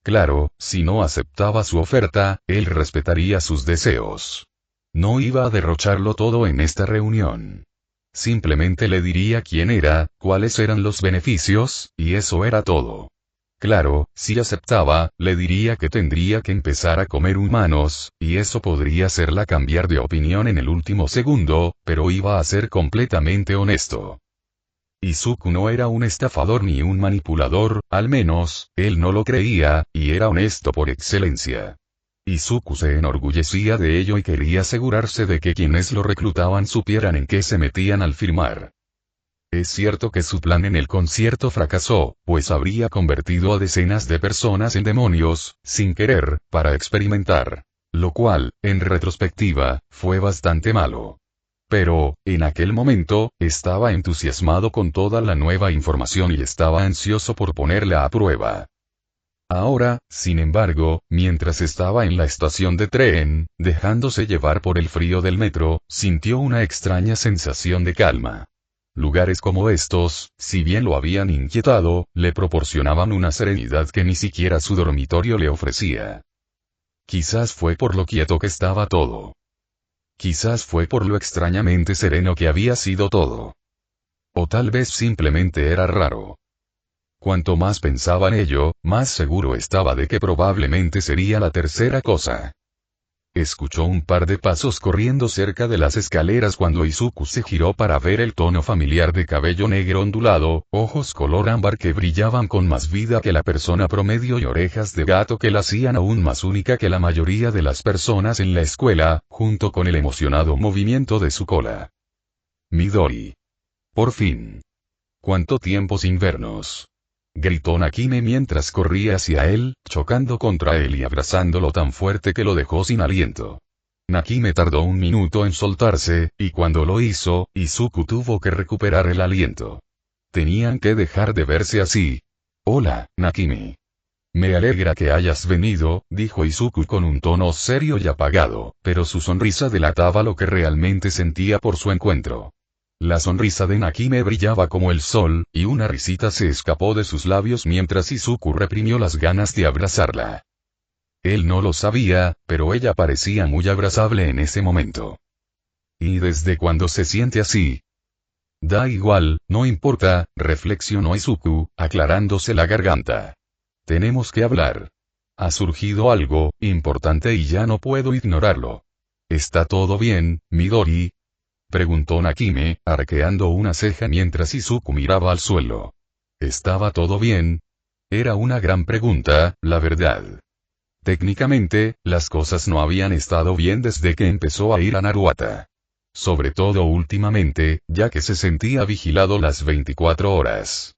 Claro, si no aceptaba su oferta, él respetaría sus deseos. No iba a derrocharlo todo en esta reunión. Simplemente le diría quién era, cuáles eran los beneficios, y eso era todo. Claro, si aceptaba, le diría que tendría que empezar a comer humanos, y eso podría hacerla cambiar de opinión en el último segundo, pero iba a ser completamente honesto. Izuku no era un estafador ni un manipulador, al menos, él no lo creía, y era honesto por excelencia. Izuku se enorgullecía de ello y quería asegurarse de que quienes lo reclutaban supieran en qué se metían al firmar. Es cierto que su plan en el concierto fracasó, pues habría convertido a decenas de personas en demonios, sin querer, para experimentar. Lo cual, en retrospectiva, fue bastante malo. Pero, en aquel momento, estaba entusiasmado con toda la nueva información y estaba ansioso por ponerla a prueba. Ahora, sin embargo, mientras estaba en la estación de tren, dejándose llevar por el frío del metro, sintió una extraña sensación de calma. Lugares como estos, si bien lo habían inquietado, le proporcionaban una serenidad que ni siquiera su dormitorio le ofrecía. Quizás fue por lo quieto que estaba todo. Quizás fue por lo extrañamente sereno que había sido todo. O tal vez simplemente era raro. Cuanto más pensaba en ello, más seguro estaba de que probablemente sería la tercera cosa. Escuchó un par de pasos corriendo cerca de las escaleras cuando Izuku se giró para ver el tono familiar de cabello negro ondulado, ojos color ámbar que brillaban con más vida que la persona promedio y orejas de gato que la hacían aún más única que la mayoría de las personas en la escuela, junto con el emocionado movimiento de su cola. Midori. Por fin. ¿Cuánto tiempo sin vernos? Gritó Nakime mientras corría hacia él, chocando contra él y abrazándolo tan fuerte que lo dejó sin aliento. Nakime tardó un minuto en soltarse, y cuando lo hizo, Izuku tuvo que recuperar el aliento. Tenían que dejar de verse así. Hola, Nakime. Me alegra que hayas venido, dijo Izuku con un tono serio y apagado, pero su sonrisa delataba lo que realmente sentía por su encuentro. La sonrisa de Nakime brillaba como el sol, y una risita se escapó de sus labios mientras Izuku reprimió las ganas de abrazarla. Él no lo sabía, pero ella parecía muy abrazable en ese momento. ¿Y desde cuándo se siente así? Da igual, no importa, reflexionó Izuku, aclarándose la garganta. Tenemos que hablar. Ha surgido algo importante y ya no puedo ignorarlo. ¿Está todo bien, Midori? Preguntó Nakime, arqueando una ceja mientras Izuku miraba al suelo. ¿Estaba todo bien? Era una gran pregunta, la verdad. Técnicamente, las cosas no habían estado bien desde que empezó a ir a Naruata. Sobre todo últimamente, ya que se sentía vigilado las 24 horas.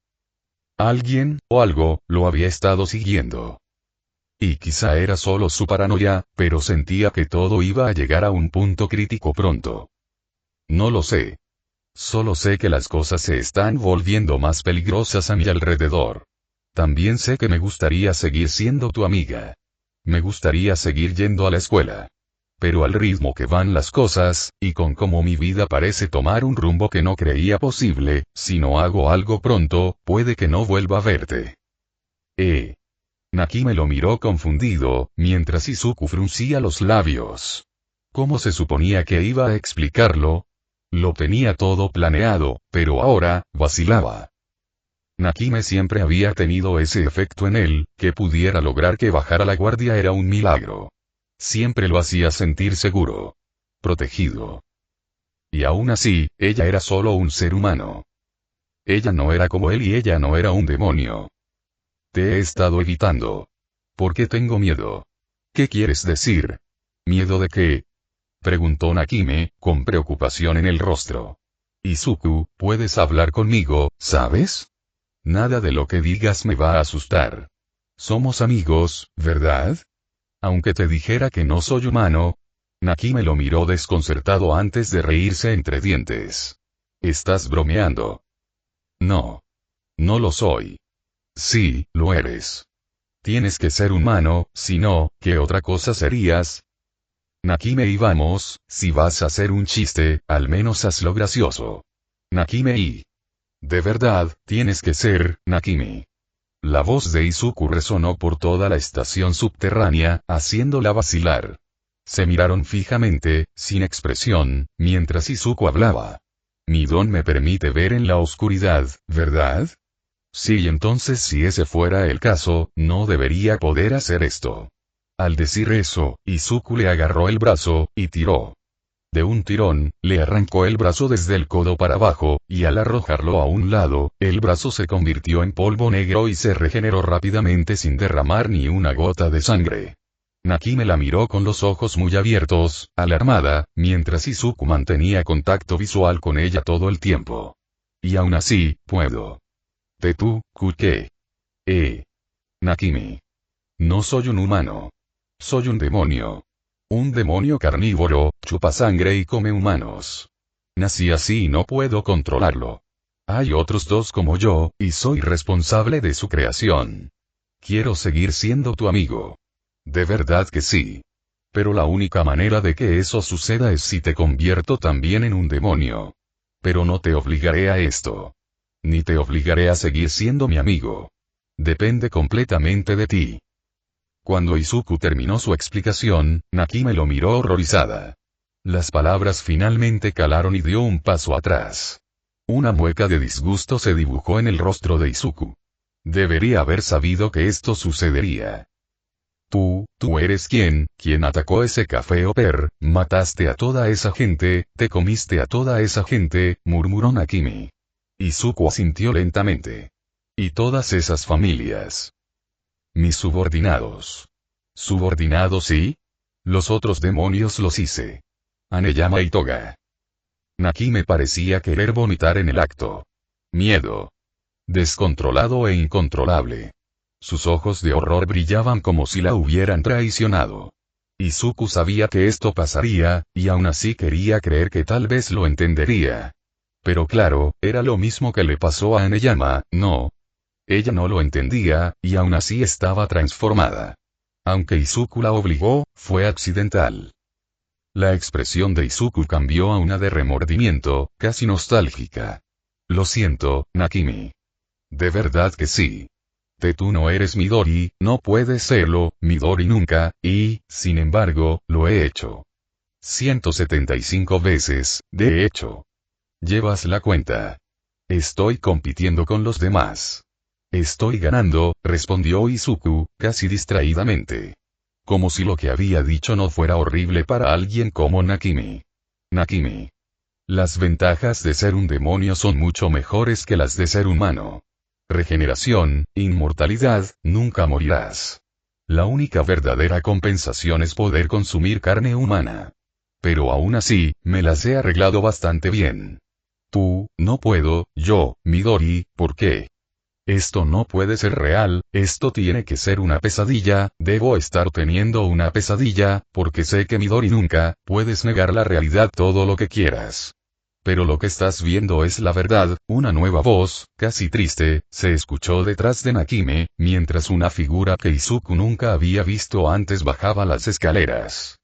Alguien, o algo, lo había estado siguiendo. Y quizá era solo su paranoia, pero sentía que todo iba a llegar a un punto crítico pronto. No lo sé. Solo sé que las cosas se están volviendo más peligrosas a mi alrededor. También sé que me gustaría seguir siendo tu amiga. Me gustaría seguir yendo a la escuela. Pero al ritmo que van las cosas, y con cómo mi vida parece tomar un rumbo que no creía posible, si no hago algo pronto, puede que no vuelva a verte. Nakime lo miró confundido, mientras Izuku fruncía los labios. ¿Cómo se suponía que iba a explicarlo? Lo tenía todo planeado, pero ahora, vacilaba. Nakime siempre había tenido ese efecto en él, que pudiera lograr que bajara la guardia era un milagro. Siempre lo hacía sentir seguro. Protegido. Y aún así, ella era solo un ser humano. Ella no era como él y ella no era un demonio. Te he estado evitando. ¿Por qué tengo miedo? ¿Qué quieres decir? ¿Miedo de qué? Preguntó Nakime, con preocupación en el rostro. Izuku, puedes hablar conmigo, ¿sabes? Nada de lo que digas me va a asustar. Somos amigos, ¿verdad? Aunque te dijera que no soy humano. Nakime lo miró desconcertado antes de reírse entre dientes. ¿Estás bromeando? No. No lo soy. Sí, lo eres. Tienes que ser humano, si no, ¿qué otra cosa serías? Nakime y vamos, si vas a hacer un chiste, al menos hazlo gracioso. Nakime y... De verdad, tienes que ser, Nakime. La voz de Izuku resonó por toda la estación subterránea, haciéndola vacilar. Se miraron fijamente, sin expresión, mientras Izuku hablaba. Mi don me permite ver en la oscuridad, ¿verdad? Sí, entonces si ese fuera el caso, no debería poder hacer esto. Al decir eso, Izuku le agarró el brazo, y tiró. De un tirón, le arrancó el brazo desde el codo para abajo, y al arrojarlo a un lado, el brazo se convirtió en polvo negro y se regeneró rápidamente sin derramar ni una gota de sangre. Nakime la miró con los ojos muy abiertos, alarmada, mientras Izuku mantenía contacto visual con ella todo el tiempo. Y aún así, puedo. Tetu, ¿qué? Nakime. No soy un humano. Soy un demonio. Un demonio carnívoro, chupa sangre y come humanos. Nací así y no puedo controlarlo. Hay otros dos como yo, y soy responsable de su creación. Quiero seguir siendo tu amigo. De verdad que sí. Pero la única manera de que eso suceda es si te convierto también en un demonio. Pero no te obligaré a esto. Ni te obligaré a seguir siendo mi amigo. Depende completamente de ti. Cuando Izuku terminó su explicación, Nakime lo miró horrorizada. Las palabras finalmente calaron y dio un paso atrás. Una mueca de disgusto se dibujó en el rostro de Izuku. Debería haber sabido que esto sucedería. Tú eres quien atacó ese café Oper, mataste a toda esa gente, te comiste a toda esa gente, murmuró Nakime. Izuku asintió lentamente. Y todas esas familias. Mis subordinados. ¿Subordinados sí? Los otros demonios los hice. Aneyama y Toga. Nakime parecía querer vomitar en el acto. Miedo. Descontrolado e incontrolable. Sus ojos de horror brillaban como si la hubieran traicionado. Izuku sabía que esto pasaría, y aún así quería creer que tal vez lo entendería. Pero claro, era lo mismo que le pasó a Aneyama, no. Ella no lo entendía, y aún así estaba transformada. Aunque Izuku la obligó, fue accidental. La expresión de Izuku cambió a una de remordimiento, casi nostálgica. Lo siento, Nakime. De verdad que sí. Tú no eres Midori, no puedes serlo, Midori nunca, y, sin embargo, lo he hecho. 175 veces, de hecho. Llevas la cuenta. Estoy compitiendo con los demás. Estoy ganando, respondió Izuku, casi distraídamente. Como si lo que había dicho no fuera horrible para alguien como Nakime. Nakime. Las ventajas de ser un demonio son mucho mejores que las de ser humano. Regeneración, inmortalidad, nunca morirás. La única verdadera compensación es poder consumir carne humana. Pero aún así, me las he arreglado bastante bien. Tú, no puedo, yo, Midori, ¿por qué? Esto no puede ser real, esto tiene que ser una pesadilla, debo estar teniendo una pesadilla, porque sé que Midori nunca, puedes negar la realidad todo lo que quieras. Pero lo que estás viendo es la verdad, una nueva voz, casi triste, se escuchó detrás de Nakime, mientras una figura que Izuku nunca había visto antes bajaba las escaleras.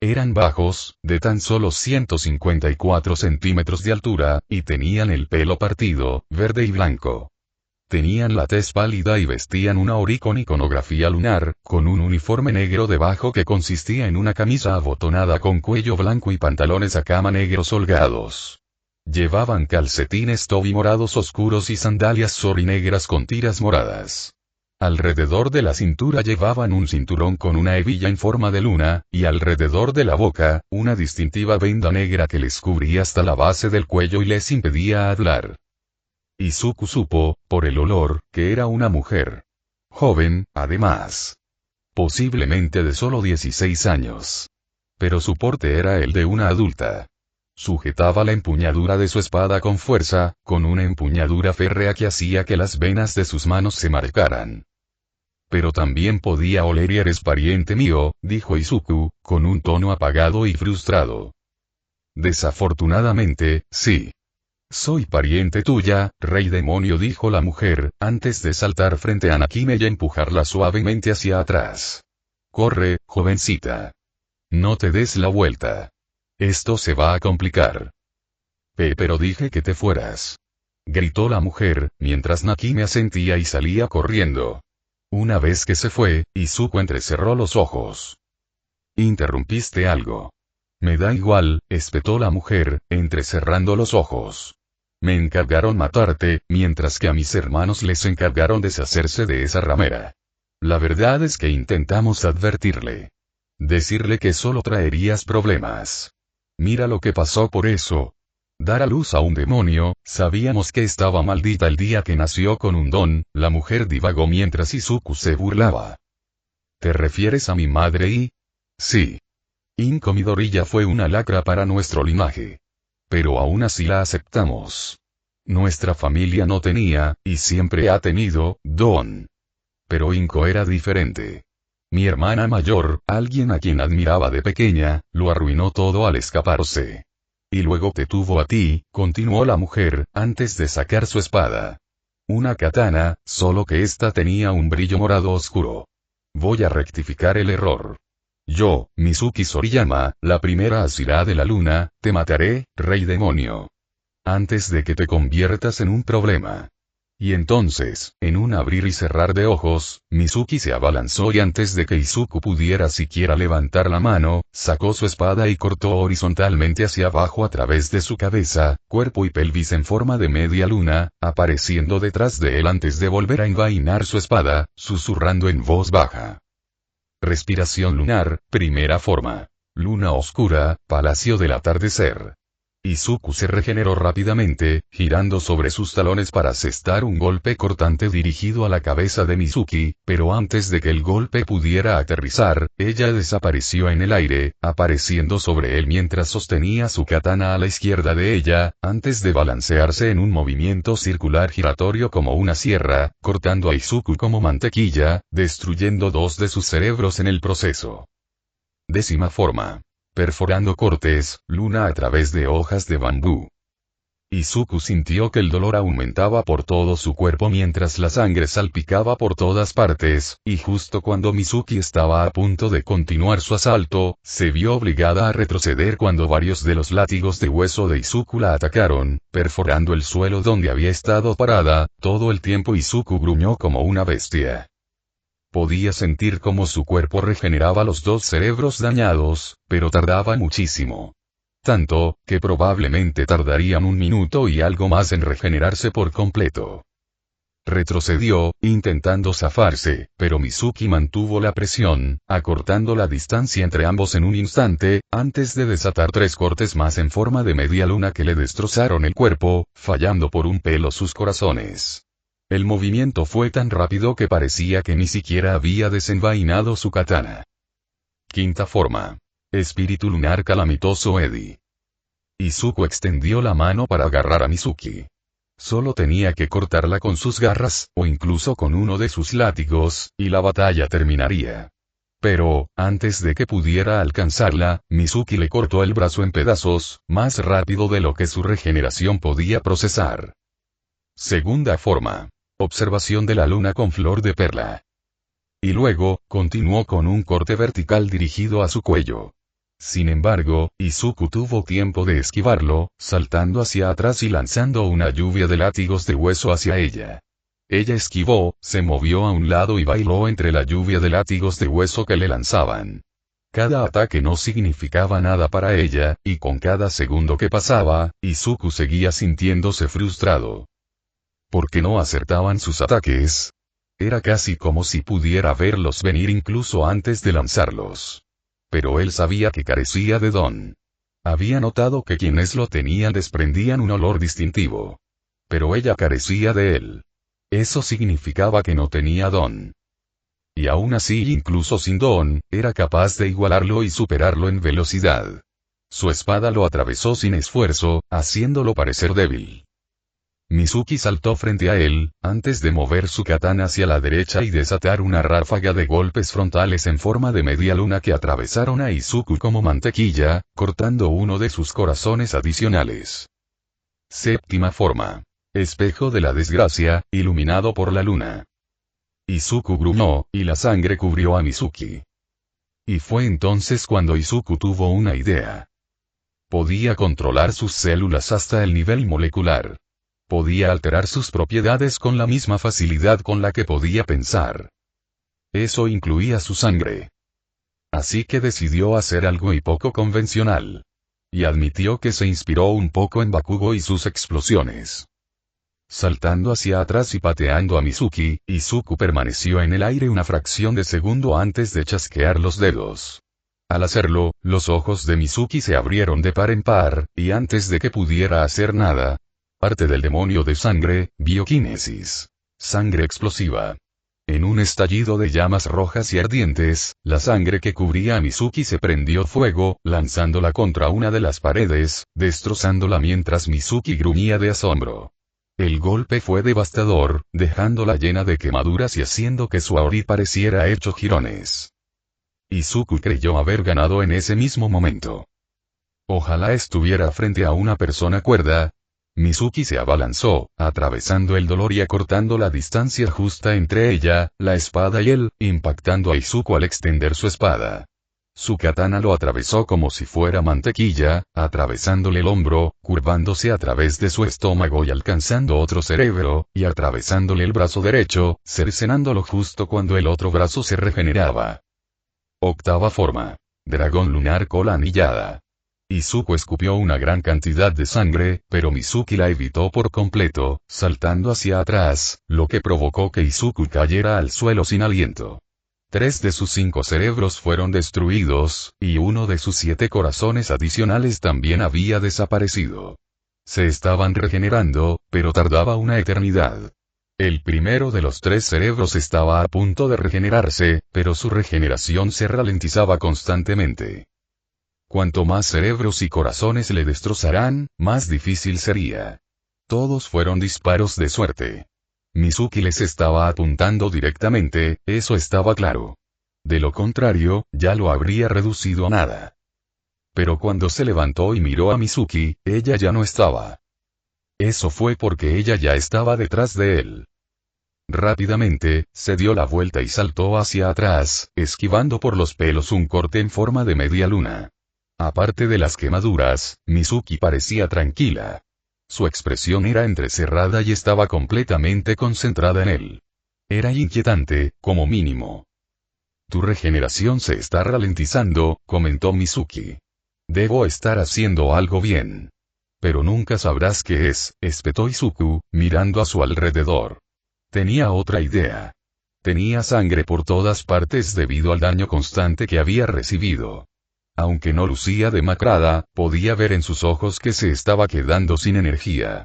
Eran bajos, de tan solo 154 centímetros de altura, y tenían el pelo partido, verde y blanco. Tenían la tez pálida y vestían una ori con iconografía lunar, con un uniforme negro debajo que consistía en una camisa abotonada con cuello blanco y pantalones a cama negros holgados. Llevaban calcetines Toby morados oscuros y sandalias Sori negras con tiras moradas. Alrededor de la cintura llevaban un cinturón con una hebilla en forma de luna, y alrededor de la boca, una distintiva venda negra que les cubría hasta la base del cuello y les impedía hablar. Izuku supo, por el olor, que era una mujer. Joven, además. Posiblemente de solo 16 años. Pero su porte era el de una adulta. Sujetaba la empuñadura de su espada con fuerza, con una empuñadura férrea que hacía que las venas de sus manos se marcaran. Pero también podía oler y eres pariente mío, dijo Izuku, con un tono apagado y frustrado. Desafortunadamente, sí. Soy pariente tuya, rey demonio, dijo la mujer, antes de saltar frente a Nakime y empujarla suavemente hacia atrás. Corre, jovencita. No te des la vuelta. Esto se va a complicar. Pero dije que te fueras. Gritó la mujer, mientras Nakime asentía y salía corriendo. Una vez que se fue, Izuku entrecerró los ojos. ¿Interrumpiste algo? Me da igual, espetó la mujer, entrecerrando los ojos. Me encargaron matarte, mientras que a mis hermanos les encargaron deshacerse de esa ramera. La verdad es que intentamos advertirle. Decirle que solo traerías problemas. Mira lo que pasó por eso. Dar a luz a un demonio, sabíamos que estaba maldita el día que nació con un don, la mujer divagó mientras Izuku se burlaba. ¿Te refieres a mi madre y? Sí. Inko Midori ya fue una lacra para nuestro linaje. Pero aún así la aceptamos. Nuestra familia no tenía, y siempre ha tenido, don. Pero Inko era diferente. Mi hermana mayor, alguien a quien admiraba de pequeña, lo arruinó todo al escaparse. Y luego te tuvo a ti, continuó la mujer, antes de sacar su espada. Una katana, solo que esta tenía un brillo morado oscuro. Voy a rectificar el error. Yo, Mizuki Soriyama, la primera Asira de la luna, te mataré, rey demonio. antes de que te conviertas en un problema. Y entonces, en un abrir y cerrar de ojos, Mizuki se abalanzó y antes de que Izuku pudiera siquiera levantar la mano, sacó su espada y cortó horizontalmente hacia abajo a través de su cabeza, cuerpo y pelvis en forma de media luna, apareciendo detrás de él antes de volver a envainar su espada, susurrando en voz baja. Respiración lunar, primera forma. Luna oscura, palacio del atardecer. Izuku se regeneró rápidamente, girando sobre sus talones para asestar un golpe cortante dirigido a la cabeza de Mizuki, pero antes de que el golpe pudiera aterrizar, ella desapareció en el aire, apareciendo sobre él mientras sostenía su katana a la izquierda de ella, antes de balancearse en un movimiento circular giratorio como una sierra, cortando a Izuku como mantequilla, destruyendo 2 de sus cerebros en el proceso. Décima forma. Perforando cortes, luna a través de hojas de bambú. Izuku sintió que el dolor aumentaba por todo su cuerpo mientras la sangre salpicaba por todas partes, y justo cuando Mizuki estaba a punto de continuar su asalto, se vio obligada a retroceder cuando varios de los látigos de hueso de Izuku la atacaron, perforando el suelo donde había estado parada. Todo el tiempo Izuku gruñó como una bestia. Podía sentir cómo su cuerpo regeneraba los 2 cerebros dañados, pero tardaba muchísimo. Tanto, que probablemente tardarían 1 minuto y algo más en regenerarse por completo. Retrocedió, intentando zafarse, pero Mizuki mantuvo la presión, acortando la distancia entre ambos en un instante, antes de desatar 3 cortes más en forma de media luna que le destrozaron el cuerpo, fallando por un pelo sus corazones. El movimiento fue tan rápido que parecía que ni siquiera había desenvainado su katana. Quinta forma. Espíritu lunar calamitoso Edi. Izuku extendió la mano para agarrar a Mizuki. Solo tenía que cortarla con sus garras, o incluso con uno de sus látigos, y la batalla terminaría. Pero, antes de que pudiera alcanzarla, Mizuki le cortó el brazo en pedazos, más rápido de lo que su regeneración podía procesar. Segunda forma. Observación de la luna con flor de perla. Y luego, continuó con un corte vertical dirigido a su cuello. Sin embargo, Izuku tuvo tiempo de esquivarlo, saltando hacia atrás y lanzando una lluvia de látigos de hueso hacia ella. Ella esquivó, se movió a un lado y bailó entre la lluvia de látigos de hueso que le lanzaban. Cada ataque no significaba nada para ella, y con cada segundo que pasaba, Izuku seguía sintiéndose frustrado. ¿Por qué no acertaban sus ataques? Era casi como si pudiera verlos venir incluso antes de lanzarlos. Pero él sabía que carecía de don. Había notado que quienes lo tenían desprendían un olor distintivo. Pero ella carecía de él. Eso significaba que no tenía don. Y aún así, incluso sin don, era capaz de igualarlo y superarlo en velocidad. Su espada lo atravesó sin esfuerzo, haciéndolo parecer débil. Mizuki saltó frente a él, antes de mover su katana hacia la derecha y desatar una ráfaga de golpes frontales en forma de media luna que atravesaron a Izuku como mantequilla, cortando uno de sus corazones adicionales. Séptima forma. Espejo de la desgracia, iluminado por la luna. Izuku gruñó, y la sangre cubrió a Mizuki. Y fue entonces cuando Izuku tuvo una idea. Podía controlar sus células hasta el nivel molecular. Podía alterar sus propiedades con la misma facilidad con la que podía pensar. Eso incluía su sangre. Así que decidió hacer algo y poco convencional. Y admitió que se inspiró un poco en Bakugo y sus explosiones. Saltando hacia atrás y pateando a Mizuki, Izuku permaneció en el aire una fracción de segundo antes de chasquear los dedos. Al hacerlo, los ojos de Mizuki se abrieron de par en par, y antes de que pudiera hacer nada, parte del demonio de sangre, bioquinesis. Sangre explosiva. En un estallido de llamas rojas y ardientes, la sangre que cubría a Mizuki se prendió fuego, lanzándola contra una de las paredes, destrozándola mientras Mizuki gruñía de asombro. El golpe fue devastador, dejándola llena de quemaduras y haciendo que su aori pareciera hecho jirones. Izuku creyó haber ganado en ese mismo momento. Ojalá estuviera frente a una persona cuerda. Mizuki se abalanzó, atravesando el dolor y acortando la distancia justa entre ella, la espada y él, impactando a Izuku al extender su espada. Su katana lo atravesó como si fuera mantequilla, atravesándole el hombro, curvándose a través de su estómago y alcanzando otro cerebro, y atravesándole el brazo derecho, cercenándolo justo cuando el otro brazo se regeneraba. Octava forma. Dragón lunar cola anillada. Izuku escupió una gran cantidad de sangre, pero Mizuki la evitó por completo, saltando hacia atrás, lo que provocó que Izuku cayera al suelo sin aliento. 3 de sus 5 cerebros fueron destruidos, y uno de sus 7 corazones adicionales también había desaparecido. Se estaban regenerando, pero tardaba una eternidad. El primero de los 3 cerebros estaba a punto de regenerarse, pero su regeneración se ralentizaba constantemente. Cuanto más cerebros y corazones le destrozaran, más difícil sería. Todos fueron disparos de suerte. Mizuki les estaba apuntando directamente, eso estaba claro. De lo contrario, ya lo habría reducido a nada. Pero cuando se levantó y miró a Mizuki, ella ya no estaba. Eso fue porque ella ya estaba detrás de él. Rápidamente, se dio la vuelta y saltó hacia atrás, esquivando por los pelos un corte en forma de media luna. Aparte de las quemaduras, Mizuki parecía tranquila. Su expresión era entrecerrada y estaba completamente concentrada en él. Era inquietante, como mínimo. Tu regeneración se está ralentizando, comentó Mizuki. Debo estar haciendo algo bien. Pero nunca sabrás qué es, espetó Izuku, mirando a su alrededor. Tenía otra idea. Tenía sangre por todas partes debido al daño constante que había recibido. Aunque no lucía demacrada, podía ver en sus ojos que se estaba quedando sin energía.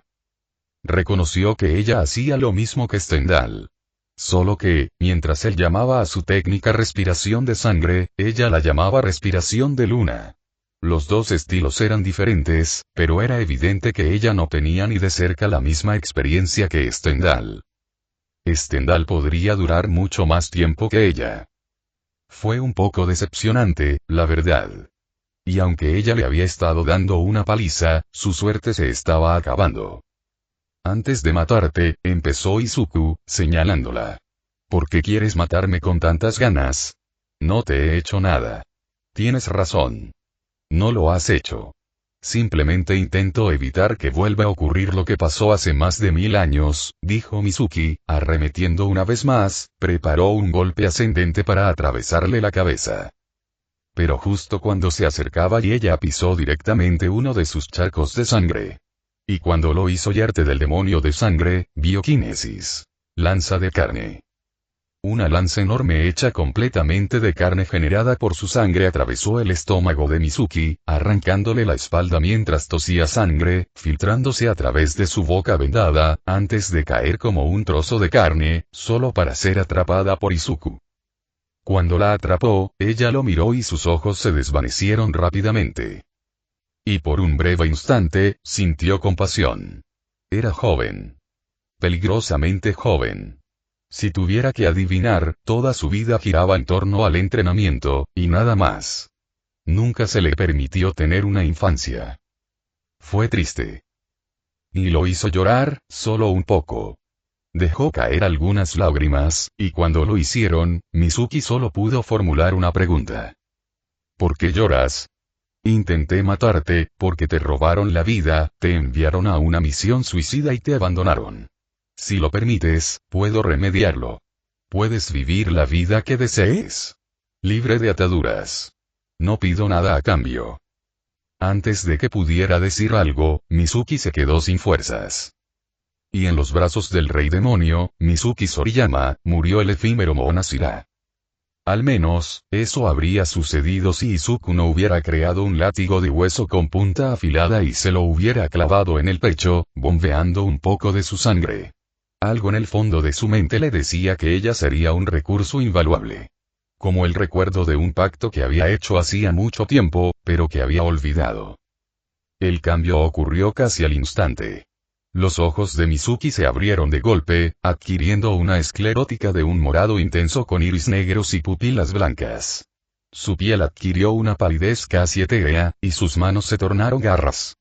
Reconoció que ella hacía lo mismo que Stendhal. Solo que, mientras él llamaba a su técnica respiración de sangre, ella la llamaba respiración de luna. Los dos estilos eran diferentes, pero era evidente que ella no tenía ni de cerca la misma experiencia que Stendhal. Stendhal podría durar mucho más tiempo que ella. Fue un poco decepcionante, la verdad. Y aunque ella le había estado dando una paliza, su suerte se estaba acabando. Antes de matarte, empezó Izuku, señalándola. ¿Por qué quieres matarme con tantas ganas? No te he hecho nada. Tienes razón. No lo has hecho. Simplemente intento evitar que vuelva a ocurrir lo que pasó hace más de 1000 años, dijo Mizuki, arremetiendo una vez más, preparó un golpe ascendente para atravesarle la cabeza. Pero justo cuando se acercaba y ella pisó directamente uno de sus charcos de sangre. Y cuando lo hizo y arte del demonio de sangre, bioquinesis. Lanza de carne. Una lanza enorme hecha completamente de carne generada por su sangre atravesó el estómago de Mizuki, arrancándole la espalda mientras tosía sangre, filtrándose a través de su boca vendada, antes de caer como un trozo de carne, solo para ser atrapada por Izuku. Cuando la atrapó, ella lo miró y sus ojos se desvanecieron rápidamente. Y por un breve instante, sintió compasión. Era joven. Peligrosamente joven. Si tuviera que adivinar, toda su vida giraba en torno al entrenamiento, y nada más. Nunca se le permitió tener una infancia. Fue triste. Y lo hizo llorar, solo un poco. Dejó caer algunas lágrimas, y cuando lo hicieron, Mizuki solo pudo formular una pregunta. ¿Por qué lloras? Intenté matarte, porque te robaron la vida, te enviaron a una misión suicida y te abandonaron. Si lo permites, puedo remediarlo. Puedes vivir la vida que desees. Libre de ataduras. No pido nada a cambio. Antes de que pudiera decir algo, Mizuki se quedó sin fuerzas. Y en los brazos del rey demonio, Mizuki Soriyama, murió el efímero Monashira. Al menos, eso habría sucedido si Izuku no hubiera creado un látigo de hueso con punta afilada y se lo hubiera clavado en el pecho, bombeando un poco de su sangre. Algo en el fondo de su mente le decía que ella sería un recurso invaluable. Como el recuerdo de un pacto que había hecho hacía mucho tiempo, pero que había olvidado. El cambio ocurrió casi al instante. Los ojos de Mizuki se abrieron de golpe, adquiriendo una esclerótica de un morado intenso con iris negros y pupilas blancas. Su piel adquirió una palidez casi etérea, y sus manos se tornaron garras.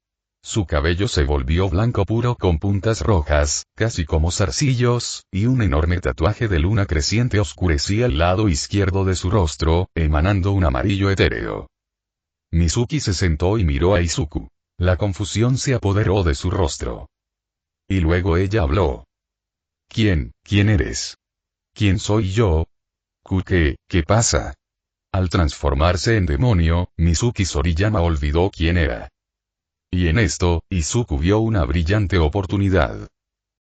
Su cabello se volvió blanco puro con puntas rojas, casi como zarcillos, y un enorme tatuaje de luna creciente oscurecía el lado izquierdo de su rostro, emanando un amarillo etéreo. Mizuki se sentó y miró a Izuku. La confusión se apoderó de su rostro. Y luego ella habló. ¿Quién eres? ¿Quién soy yo? ¿Qué pasa? Al transformarse en demonio, Mizuki Soriyama olvidó quién era. Y en esto, Izuku vio una brillante oportunidad.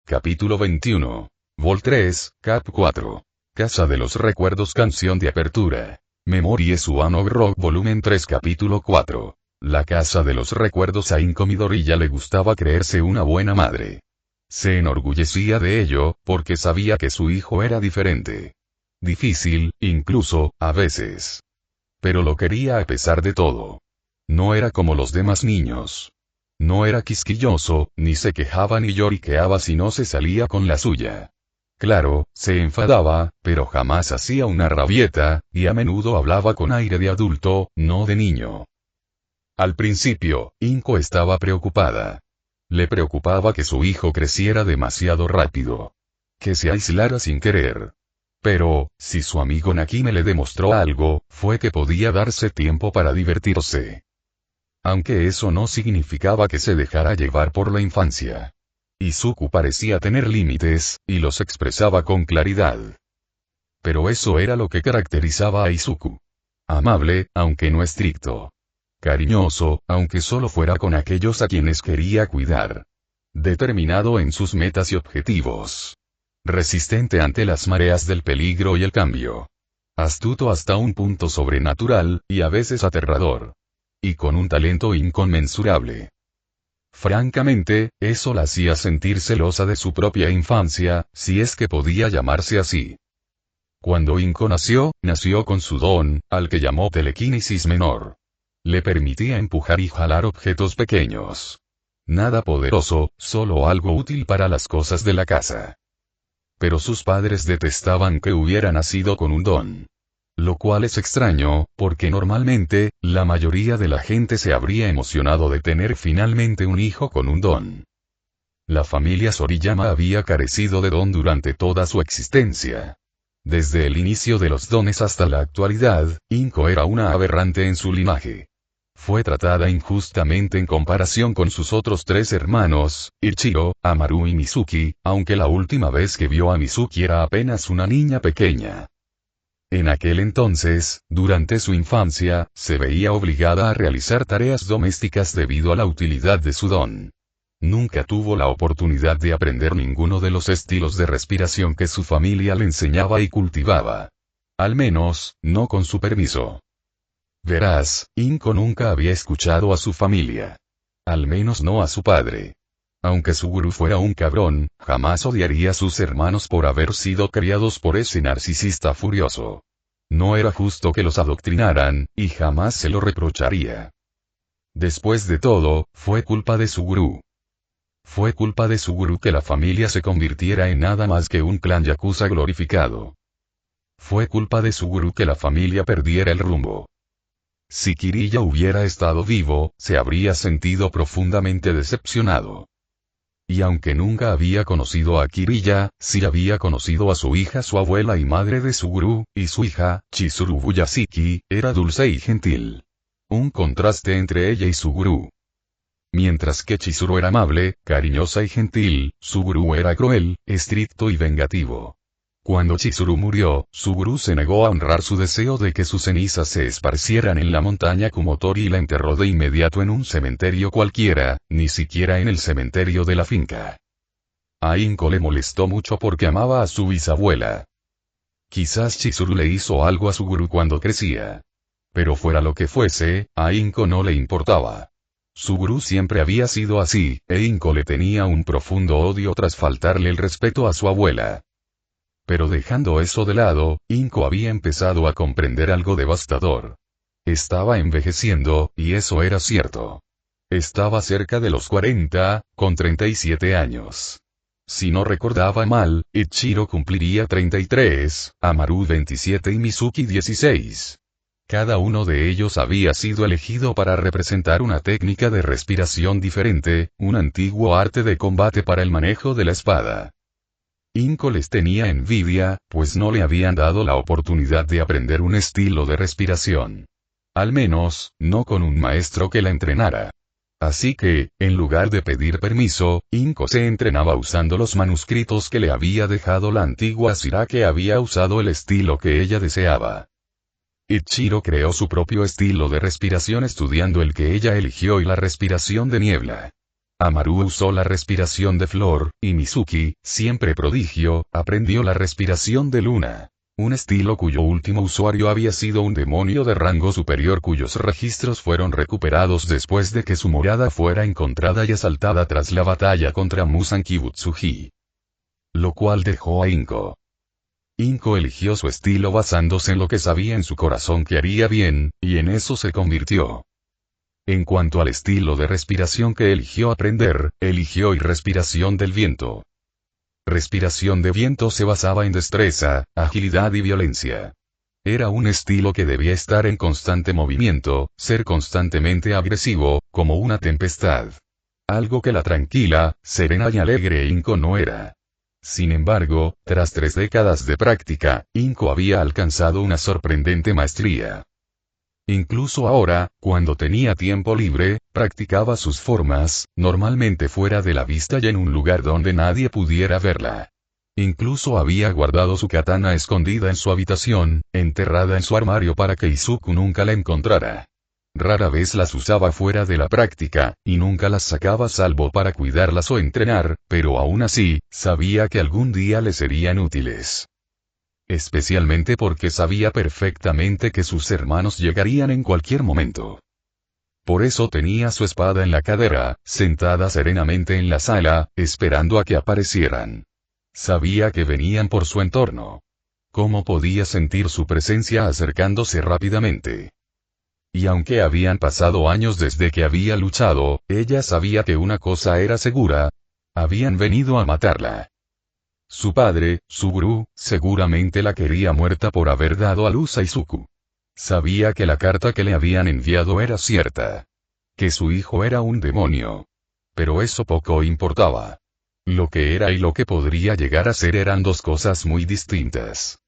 Capítulo 21. Vol 3, Cap 4. Casa de los Recuerdos. Canción de apertura. Memories One Ok Rock Volumen 3 Capítulo 4. La Casa de los Recuerdos. A Inko Midoriya le gustaba creerse una buena madre. Se enorgullecía de ello, porque sabía que su hijo era diferente. Difícil, incluso, a veces. Pero lo quería a pesar de todo. No era como los demás niños. No era quisquilloso, ni se quejaba ni lloriqueaba si no se salía con la suya. Claro, se enfadaba, pero jamás hacía una rabieta, y a menudo hablaba con aire de adulto, no de niño. Al principio, Inko estaba preocupada. Le preocupaba que su hijo creciera demasiado rápido. Que se aislara sin querer. Pero, si su amigo Nakime le demostró algo, fue que podía darse tiempo para divertirse. Aunque eso no significaba que se dejara llevar por la infancia. Izuku parecía tener límites, y los expresaba con claridad. Pero eso era lo que caracterizaba a Izuku. Amable, aunque no estricto. Cariñoso, aunque solo fuera con aquellos a quienes quería cuidar. Determinado en sus metas y objetivos. Resistente ante las mareas del peligro y el cambio. Astuto hasta un punto sobrenatural, y a veces aterrador. Y con un talento inconmensurable. Francamente, eso la hacía sentir celosa de su propia infancia, si es que podía llamarse así. Cuando Inko nació con su don, al que llamó telequinesis menor. Le permitía empujar y jalar objetos pequeños. Nada poderoso, solo algo útil para las cosas de la casa. Pero sus padres detestaban que hubiera nacido con un don. Lo cual es extraño, porque normalmente, la mayoría de la gente se habría emocionado de tener finalmente un hijo con un don. La familia Soriyama había carecido de don durante toda su existencia. Desde el inicio de los dones hasta la actualidad, Inko era una aberrante en su linaje. Fue tratada injustamente en comparación con sus otros tres hermanos, Ichiro, Amaru y Mizuki, aunque la última vez que vio a Mizuki era apenas una niña pequeña. En aquel entonces, durante su infancia, se veía obligada a realizar tareas domésticas debido a la utilidad de su don. Nunca tuvo la oportunidad de aprender ninguno de los estilos de respiración que su familia le enseñaba y cultivaba. Al menos, no con su permiso. Verás, Inko nunca había escuchado a su familia. Al menos no a su padre. Aunque Suguru fuera un cabrón, jamás odiaría a sus hermanos por haber sido criados por ese narcisista furioso. No era justo que los adoctrinaran, y jamás se lo reprocharía. Después de todo, fue culpa de Suguru. Fue culpa de Suguru que la familia se convirtiera en nada más que un clan yakuza glorificado. Fue culpa de Suguru que la familia perdiera el rumbo. Si Kiriya hubiera estado vivo, se habría sentido profundamente decepcionado. Y aunque nunca había conocido a Kiriya, sí había conocido a su hija, su abuela y madre de Suguru, y su hija, Chizuru Buyashiki, era dulce y gentil. Un contraste entre ella y Suguru. Mientras que Chizuru era amable, cariñosa y gentil, Suguru era cruel, estricto y vengativo. Cuando Chizuru murió, Suguru se negó a honrar su deseo de que sus cenizas se esparcieran en la montaña Kumotori y la enterró de inmediato en un cementerio cualquiera, ni siquiera en el cementerio de la finca. A Inko le molestó mucho porque amaba a su bisabuela. Quizás Chizuru le hizo algo a Suguru cuando crecía. Pero fuera lo que fuese, a Inko no le importaba. Suguru siempre había sido así, e Inko le tenía un profundo odio tras faltarle el respeto a su abuela. Pero dejando eso de lado, Inko había empezado a comprender algo devastador. Estaba envejeciendo, y eso era cierto. Estaba cerca de los 40, con 37 años. Si no recordaba mal, Ichiro cumpliría 33, Amaru 27 y Mizuki 16. Cada uno de ellos había sido elegido para representar una técnica de respiración diferente, un antiguo arte de combate para el manejo de la espada. Inko les tenía envidia, pues no le habían dado la oportunidad de aprender un estilo de respiración. Al menos, no con un maestro que la entrenara. Así que, en lugar de pedir permiso, Inko se entrenaba usando los manuscritos que le había dejado la antigua Sira, que había usado el estilo que ella deseaba. Ichiro creó su propio estilo de respiración estudiando el que ella eligió y la respiración de niebla. Amaru usó la respiración de flor, y Mizuki, siempre prodigio, aprendió la respiración de luna. Un estilo cuyo último usuario había sido un demonio de rango superior cuyos registros fueron recuperados después de que su morada fuera encontrada y asaltada tras la batalla contra Musan Kibutsuji. Lo cual dejó a Inko. Inko eligió su estilo basándose en lo que sabía en su corazón que haría bien, y en eso se convirtió. En cuanto al estilo de respiración que eligió aprender, eligió y respiración del viento. Respiración de viento se basaba en destreza, agilidad y violencia. Era un estilo que debía estar en constante movimiento, ser constantemente agresivo, como una tempestad. Algo que la tranquila, serena y alegre Inko no era. Sin embargo, tras 3 décadas de práctica, Inko había alcanzado una sorprendente maestría. Incluso ahora, cuando tenía tiempo libre, practicaba sus formas, normalmente fuera de la vista y en un lugar donde nadie pudiera verla. Incluso había guardado su katana escondida en su habitación, enterrada en su armario para que Izuku nunca la encontrara. Rara vez las usaba fuera de la práctica, y nunca las sacaba salvo para cuidarlas o entrenar, pero aún así, sabía que algún día le serían útiles. Especialmente porque sabía perfectamente que sus hermanos llegarían en cualquier momento. Por eso tenía su espada en la cadera, sentada serenamente en la sala, esperando a que aparecieran. Sabía que venían por su entorno. ¿Cómo podía sentir su presencia acercándose rápidamente? Y aunque habían pasado años desde que había luchado, ella sabía que una cosa era segura. Habían venido a matarla. Su padre, su gurú, seguramente la quería muerta por haber dado a luz a Izuku. Sabía que la carta que le habían enviado era cierta. Que su hijo era un demonio. Pero eso poco importaba. Lo que era y lo que podría llegar a ser eran dos cosas muy distintas.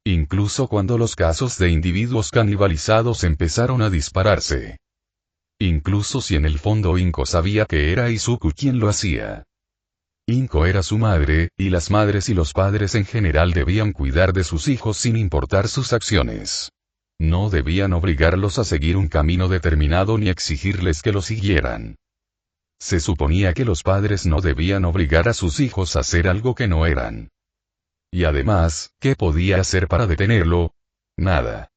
Incluso cuando los casos de individuos canibalizados empezaron a dispararse. Incluso si en el fondo Inko sabía que era Izuku quien lo hacía. Inko era su madre, y las madres y los padres en general debían cuidar de sus hijos sin importar sus acciones. No debían obligarlos a seguir un camino determinado ni exigirles que lo siguieran. Se suponía que los padres no debían obligar a sus hijos a hacer algo que no eran. Y además, ¿qué podía hacer para detenerlo? Nada.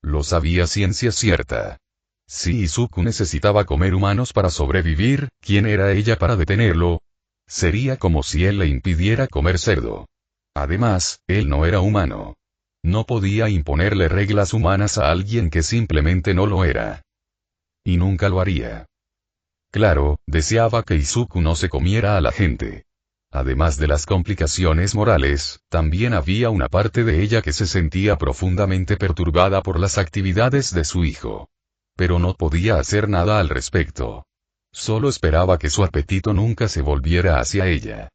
Lo sabía ciencia cierta. Si Izuku necesitaba comer humanos para sobrevivir, ¿quién era ella para detenerlo? Sería como si él le impidiera comer cerdo. Además, él no era humano. No podía imponerle reglas humanas a alguien que simplemente no lo era. Y nunca lo haría. Claro, deseaba que Izuku no se comiera a la gente. Además de las complicaciones morales, también había una parte de ella que se sentía profundamente perturbada por las actividades de su hijo. Pero no podía hacer nada al respecto. Solo esperaba que su apetito nunca se volviera hacia ella.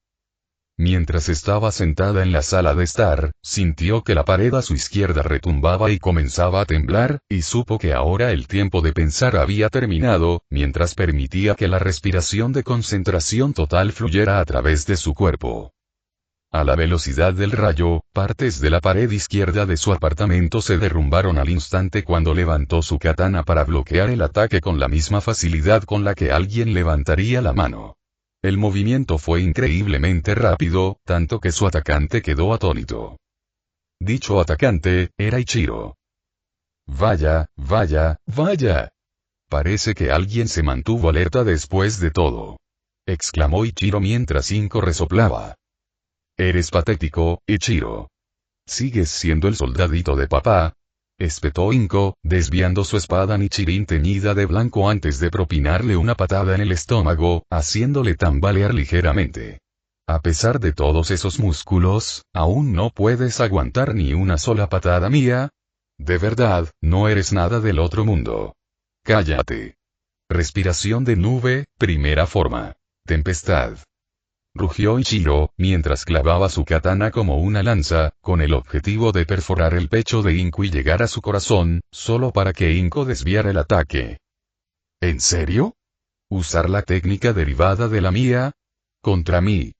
Mientras estaba sentada en la sala de estar, sintió que la pared a su izquierda retumbaba y comenzaba a temblar, y supo que ahora el tiempo de pensar había terminado, mientras permitía que la respiración de concentración total fluyera a través de su cuerpo. A la velocidad del rayo, partes de la pared izquierda de su apartamento se derrumbaron al instante cuando levantó su katana para bloquear el ataque con la misma facilidad con la que alguien levantaría la mano. El movimiento fue increíblemente rápido, tanto que su atacante quedó atónito. Dicho atacante, era Ichiro. Vaya, vaya, vaya. Parece que alguien se mantuvo alerta después de todo. Exclamó Ichiro mientras Inko resoplaba. Eres patético, Ichiro. ¿Sigues siendo el soldadito de papá? Espetó Inko, desviando su espada Nichirin teñida de blanco antes de propinarle una patada en el estómago, haciéndole tambalear ligeramente. A pesar de todos esos músculos, ¿aún no puedes aguantar ni una sola patada mía? De verdad, no eres nada del otro mundo. Cállate. Respiración de nube, primera forma. Tempestad. Rugió Ichiro, mientras clavaba su katana como una lanza, con el objetivo de perforar el pecho de Inko y llegar a su corazón, solo para que Inko desviara el ataque. ¿En serio? ¿Usar la técnica derivada de la mía? ¿Contra mí?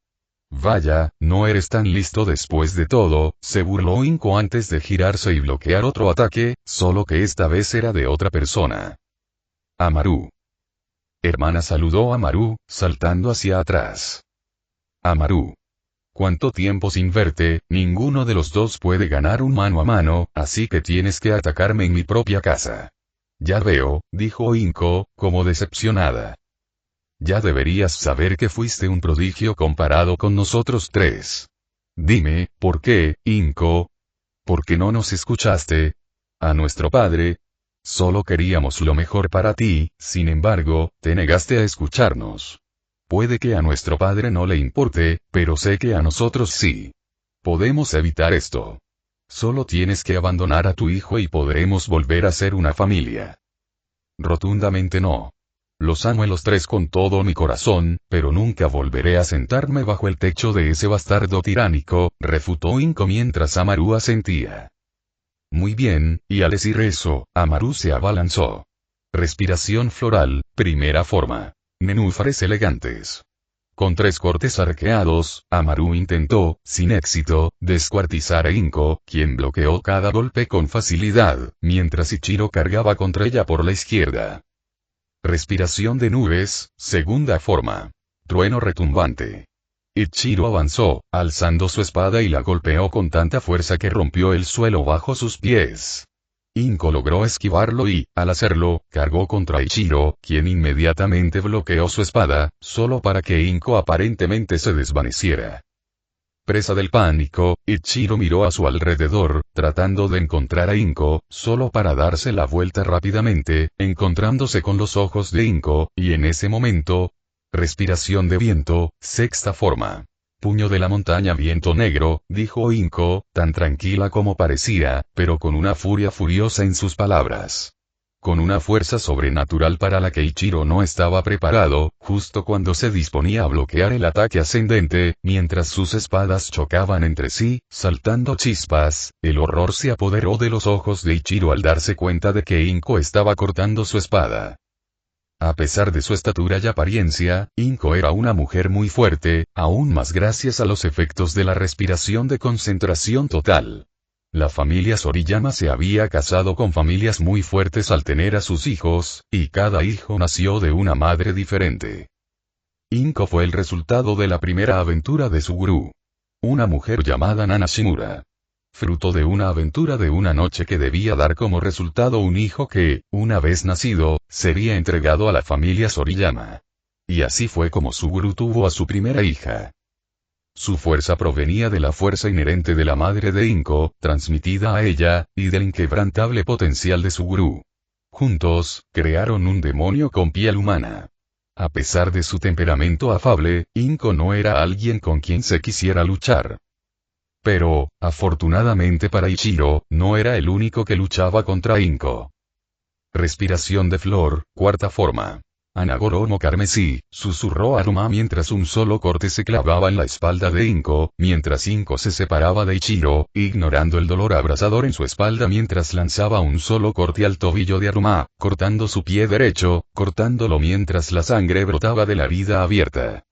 Vaya, no eres tan listo después de todo, se burló Inko antes de girarse y bloquear otro ataque, solo que esta vez era de otra persona. Amaru. Hermana saludó a Amaru, saltando hacia atrás. Amaru. ¿Cuánto tiempo sin verte? Ninguno de los dos puede ganar un mano a mano, así que tienes que atacarme en mi propia casa. Ya veo, dijo Inko, como decepcionada. Ya deberías saber que fuiste un prodigio comparado con nosotros tres. Dime, ¿por qué, Inko? ¿Por qué no nos escuchaste? A nuestro padre. Solo queríamos lo mejor para ti, sin embargo, te negaste a escucharnos. Puede que a nuestro padre no le importe, pero sé que a nosotros sí. Podemos evitar esto. Solo tienes que abandonar a tu hijo y podremos volver a ser una familia. Rotundamente no. Los amo a los tres con todo mi corazón, pero nunca volveré a sentarme bajo el techo de ese bastardo tiránico, refutó Inko mientras Amaru asentía. Muy bien, y al decir eso, Amaru se abalanzó. Respiración floral, primera forma. Nenúfares elegantes. Con 3 cortes arqueados, Amaru intentó, sin éxito, descuartizar a Inko, quien bloqueó cada golpe con facilidad, mientras Ichiro cargaba contra ella por la izquierda. Respiración de nubes, segunda forma. Trueno retumbante. Ichiro avanzó, alzando su espada y la golpeó con tanta fuerza que rompió el suelo bajo sus pies. Inko logró esquivarlo y, al hacerlo, cargó contra Ichiro, quien inmediatamente bloqueó su espada, solo para que Inko aparentemente se desvaneciera. Presa del pánico, Ichiro miró a su alrededor, tratando de encontrar a Inko, solo para darse la vuelta rápidamente, encontrándose con los ojos de Inko, y en ese momento... Respiración de viento, sexta forma. Puño de la montaña viento negro, dijo Inko, tan tranquila como parecía, pero con una furia furiosa en sus palabras. Con una fuerza sobrenatural para la que Ichiro no estaba preparado, justo cuando se disponía a bloquear el ataque ascendente, mientras sus espadas chocaban entre sí, saltando chispas, el horror se apoderó de los ojos de Ichiro al darse cuenta de que Inko estaba cortando su espada. A pesar de su estatura y apariencia, Inko era una mujer muy fuerte, aún más gracias a los efectos de la respiración de concentración total. La familia Soriyama se había casado con familias muy fuertes al tener a sus hijos, y cada hijo nació de una madre diferente. Inko fue el resultado de la primera aventura de Suguru. Una mujer llamada Nana Shimura. Fruto de una aventura de una noche que debía dar como resultado un hijo que, una vez nacido, sería entregado a la familia Soriyama. Y así fue como Suguru tuvo a su primera hija. Su fuerza provenía de la fuerza inherente de la madre de Inko, transmitida a ella, y del inquebrantable potencial de Suguru. Juntos, crearon un demonio con piel humana. A pesar de su temperamento afable, Inko no era alguien con quien se quisiera luchar. Pero, afortunadamente para Ichiro, no era el único que luchaba contra Inko. Respiración de flor, cuarta forma. Anagoromo carmesí, susurró Aruma mientras un solo corte se clavaba en la espalda de Inko, mientras Inko se separaba de Ichiro, ignorando el dolor abrasador en su espalda mientras lanzaba un solo corte al tobillo de Aruma, cortando su pie derecho, cortándolo mientras la sangre brotaba de la herida abierta.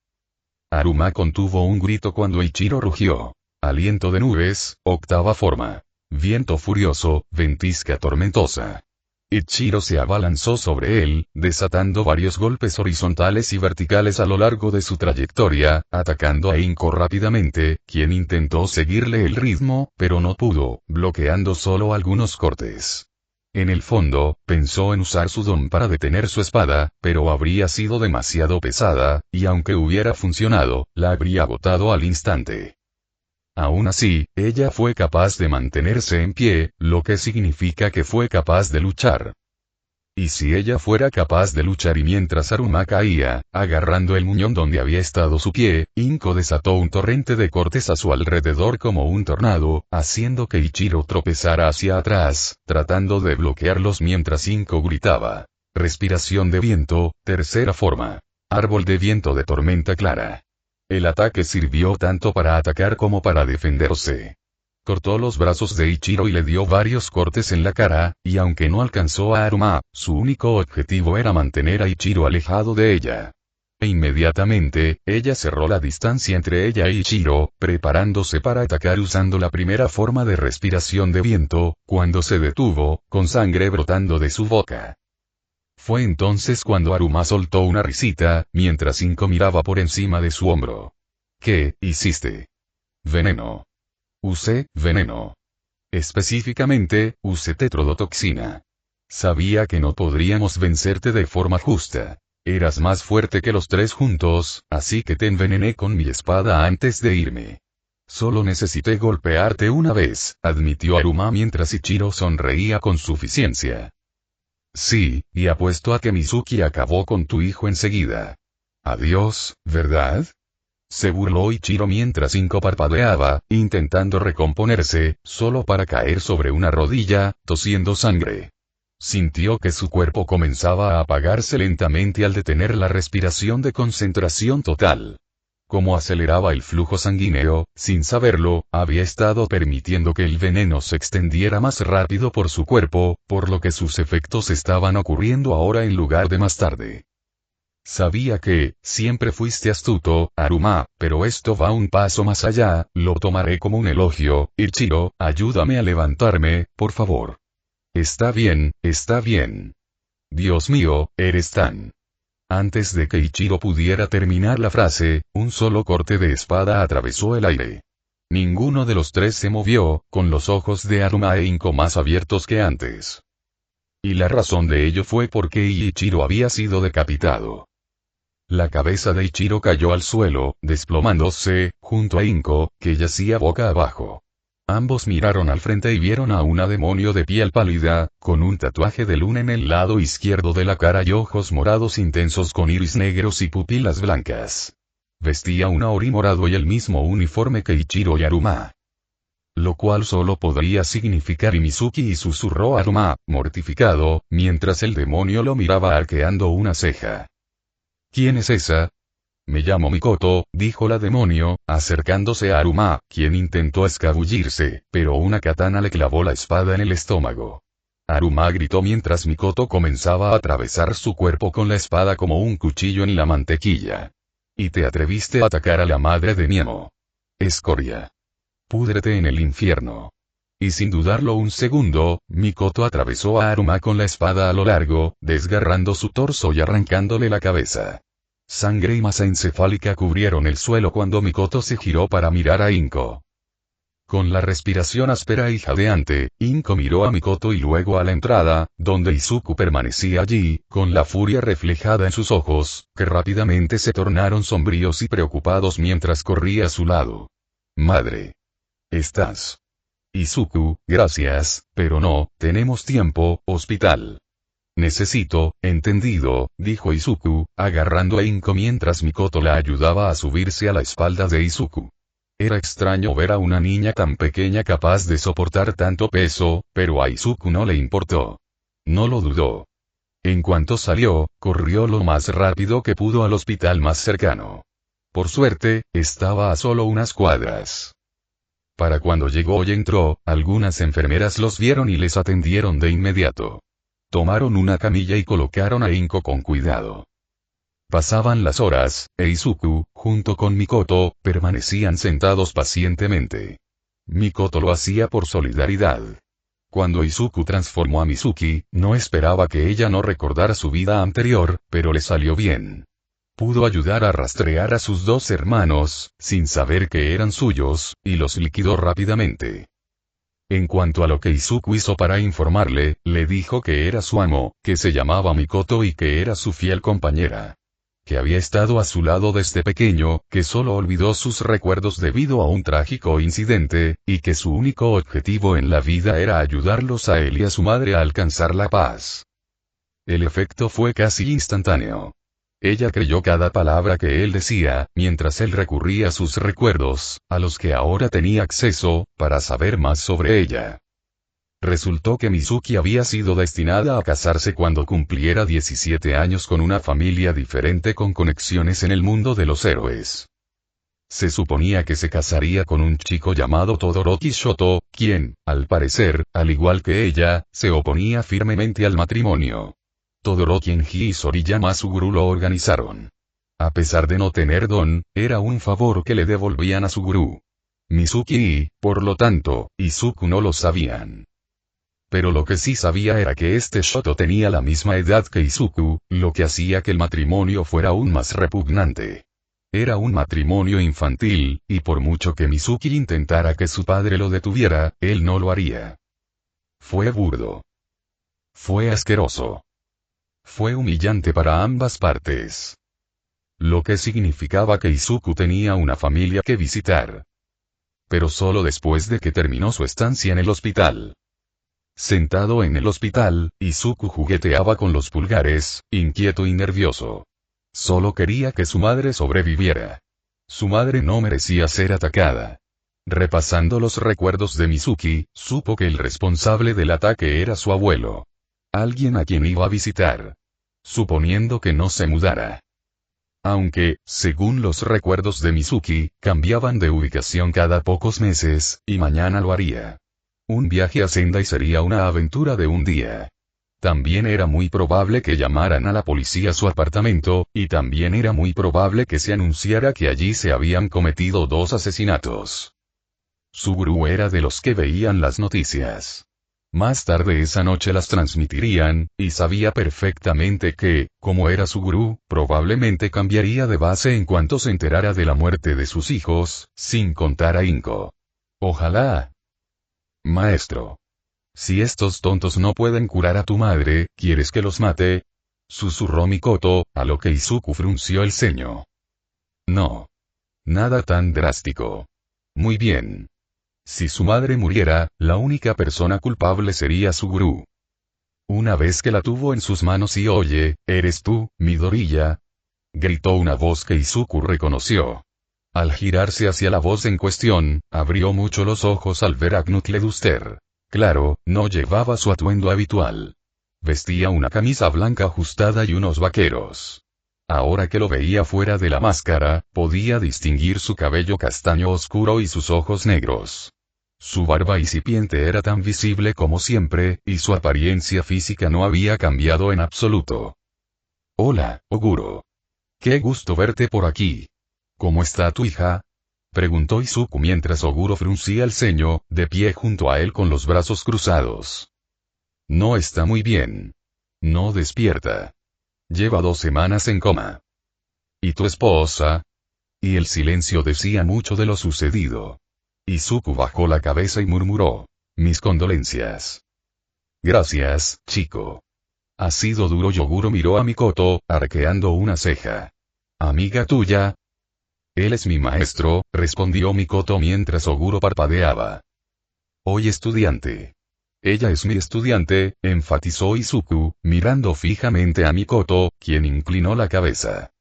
Aruma contuvo un grito cuando Ichiro rugió. Aliento de nubes, octava forma. Viento furioso, ventisca tormentosa. Ichiro se abalanzó sobre él, desatando varios golpes horizontales y verticales a lo largo de su trayectoria, atacando a Inko rápidamente, quien intentó seguirle el ritmo, pero no pudo, bloqueando solo algunos cortes. En el fondo, pensó en usar su don para detener su espada, pero habría sido demasiado pesada, y aunque hubiera funcionado, la habría botado al instante. Aún así, ella fue capaz de mantenerse en pie, lo que significa que fue capaz de luchar. Y si ella fuera capaz de luchar, y mientras Aruma caía, agarrando el muñón donde había estado su pie, Inko desató un torrente de cortes a su alrededor como un tornado, haciendo que Ichiro tropezara hacia atrás, tratando de bloquearlos mientras Inko gritaba. Respiración de viento, tercera forma. Árbol de viento de tormenta clara. El ataque sirvió tanto para atacar como para defenderse. Cortó los brazos de Ichiro y le dio varios cortes en la cara, y aunque no alcanzó a Aruma, su único objetivo era mantener a Ichiro alejado de ella. E inmediatamente, ella cerró la distancia entre ella y Ichiro, preparándose para atacar usando la primera forma de respiración de viento, cuando se detuvo, con sangre brotando de su boca. Fue entonces cuando Aruma soltó una risita, mientras Inko miraba por encima de su hombro. ¿Qué hiciste? Veneno. Usé veneno. Específicamente, usé tetrodotoxina. Sabía que no podríamos vencerte de forma justa. Eras más fuerte que los tres juntos, así que te envenené con mi espada antes de irme. Solo necesité golpearte una vez, admitió Aruma mientras Ichiro sonreía con suficiencia. Sí, y apuesto a que Mizuki acabó con tu hijo enseguida. Adiós, ¿verdad? Se burló Ichiro mientras Inko parpadeaba, intentando recomponerse, solo para caer sobre una rodilla, tosiendo sangre. Sintió que su cuerpo comenzaba a apagarse lentamente al detener la respiración de concentración total. Como aceleraba el flujo sanguíneo, sin saberlo, había estado permitiendo que el veneno se extendiera más rápido por su cuerpo, por lo que sus efectos estaban ocurriendo ahora en lugar de más tarde. Sabía que, siempre fuiste astuto, Aruma, pero esto va un paso más allá, lo tomaré como un elogio. Ichiro, ayúdame a levantarme, por favor. Está bien, está bien. Dios mío, eres tan... Antes de que Ichiro pudiera terminar la frase, un solo corte de espada atravesó el aire. Ninguno de los tres se movió, con los ojos de Aruma e Inko más abiertos que antes. Y la razón de ello fue porque Ichiro había sido decapitado. La cabeza de Ichiro cayó al suelo, desplomándose, junto a Inko, que yacía boca abajo. Ambos miraron al frente y vieron a una demonio de piel pálida, con un tatuaje de luna en el lado izquierdo de la cara y ojos morados intensos con iris negros y pupilas blancas. Vestía un ori morado y el mismo uniforme que Ichiro y Aruma. Lo cual solo podría significar Mizuki, y susurró Aruma, mortificado, mientras el demonio lo miraba arqueando una ceja. ¿Quién es esa? Me llamo Mikoto, dijo la demonio, acercándose a Aruma, quien intentó escabullirse, pero una katana le clavó la espada en el estómago. Aruma gritó mientras Mikoto comenzaba a atravesar su cuerpo con la espada como un cuchillo en la mantequilla. Y te atreviste a atacar a la madre de mi amo. Escoria. Púdrete en el infierno. Y sin dudarlo un segundo, Mikoto atravesó a Aruma con la espada a lo largo, desgarrando su torso y arrancándole la cabeza. Sangre y masa encefálica cubrieron el suelo cuando Mikoto se giró para mirar a Inko. Con la respiración áspera y jadeante, Inko miró a Mikoto y luego a la entrada, donde Izuku permanecía allí, con la furia reflejada en sus ojos, que rápidamente se tornaron sombríos y preocupados mientras corría a su lado. Madre. ¿Estás? Izuku, gracias, pero no, tenemos tiempo, hospital. Necesito, entendido, dijo Izuku, agarrando a Inko mientras Mikoto la ayudaba a subirse a la espalda de Izuku. Era extraño ver a una niña tan pequeña capaz de soportar tanto peso, pero a Izuku no le importó. No lo dudó. En cuanto salió, corrió lo más rápido que pudo al hospital más cercano. Por suerte, estaba a solo unas cuadras. Para cuando llegó y entró, algunas enfermeras los vieron y les atendieron de inmediato. Tomaron una camilla y colocaron a Inko con cuidado. Pasaban las horas, e Izuku, junto con Mikoto, permanecían sentados pacientemente. Mikoto lo hacía por solidaridad. Cuando Izuku transformó a Mizuki, no esperaba que ella no recordara su vida anterior, pero le salió bien. Pudo ayudar a rastrear a sus dos hermanos, sin saber que eran suyos, y los liquidó rápidamente. En cuanto a lo que Izuku hizo para informarle, le dijo que era su amo, que se llamaba Mikoto y que era su fiel compañera. Que había estado a su lado desde pequeño, que solo olvidó sus recuerdos debido a un trágico incidente, y que su único objetivo en la vida era ayudarlos a él y a su madre a alcanzar la paz. El efecto fue casi instantáneo. Ella creyó cada palabra que él decía, mientras él recurría a sus recuerdos, a los que ahora tenía acceso, para saber más sobre ella. Resultó que Mizuki había sido destinada a casarse cuando cumpliera 17 años con una familia diferente con conexiones en el mundo de los héroes. Se suponía que se casaría con un chico llamado Todoroki Shoto, quien, al parecer, al igual que ella, se oponía firmemente al matrimonio. Todoroki Enji y Soriyama Suguru lo organizaron. A pesar de no tener don, era un favor que le devolvían a Suguru. Mizuki y, por lo tanto, Izuku no lo sabían. Pero lo que sí sabía era que este Shoto tenía la misma edad que Izuku, lo que hacía que el matrimonio fuera aún más repugnante. Era un matrimonio infantil, y por mucho que Mizuki intentara que su padre lo detuviera, él no lo haría. Fue burdo. Fue asqueroso. Fue humillante para ambas partes. Lo que significaba que Izuku tenía una familia que visitar. Pero solo después de que terminó su estancia en el hospital. Sentado en el hospital, Izuku jugueteaba con los pulgares, inquieto y nervioso. Solo quería que su madre sobreviviera. Su madre no merecía ser atacada. Repasando los recuerdos de Mizuki, supo que el responsable del ataque era su abuelo. Alguien a quien iba a visitar. Suponiendo que no se mudara. Aunque, según los recuerdos de Mizuki, cambiaban de ubicación cada pocos meses, y mañana lo haría. Un viaje a Sendai sería una aventura de un día. También era muy probable que llamaran a la policía a su apartamento, y también era muy probable que se anunciara que allí se habían cometido 2 asesinatos. Suguru era de los que veían las noticias. Más tarde esa noche las transmitirían, y sabía perfectamente que, como era Suguru, probablemente cambiaría de base en cuanto se enterara de la muerte de sus hijos, sin contar a Inko. Ojalá. Maestro. Si estos tontos no pueden curar a tu madre, ¿quieres que los mate? Susurró Mikoto, a lo que Izuku frunció el ceño. No. Nada tan drástico. Muy bien. Si su madre muriera, la única persona culpable sería Suguru. Una vez que la tuvo en sus manos y oye, ¿eres tú, Midoriya? Gritó una voz que Izuku reconoció. Al girarse hacia la voz en cuestión, abrió mucho los ojos al ver a Knut Leduster. Claro, no llevaba su atuendo habitual. Vestía una camisa blanca ajustada y unos vaqueros. Ahora que lo veía fuera de la máscara, podía distinguir su cabello castaño oscuro y sus ojos negros. Su barba incipiente era tan visible como siempre, y su apariencia física no había cambiado en absoluto. Hola, Oguro. Qué gusto verte por aquí. ¿Cómo está tu hija? Preguntó Izuku mientras Oguro fruncía el ceño, de pie junto a él con los brazos cruzados. No está muy bien. No despierta. Lleva 2 semanas en coma. ¿Y tu esposa? Y el silencio decía mucho de lo sucedido. Izuku bajó la cabeza y murmuró. Mis condolencias. Gracias, chico. Ha sido duro. Yoguro miró a Mikoto, arqueando una ceja. ¿Amiga tuya? Él es mi maestro, respondió Mikoto mientras Oguro parpadeaba. Hoy estudiante. Ella es mi estudiante, enfatizó Izuku, mirando fijamente a Mikoto, quien inclinó la cabeza.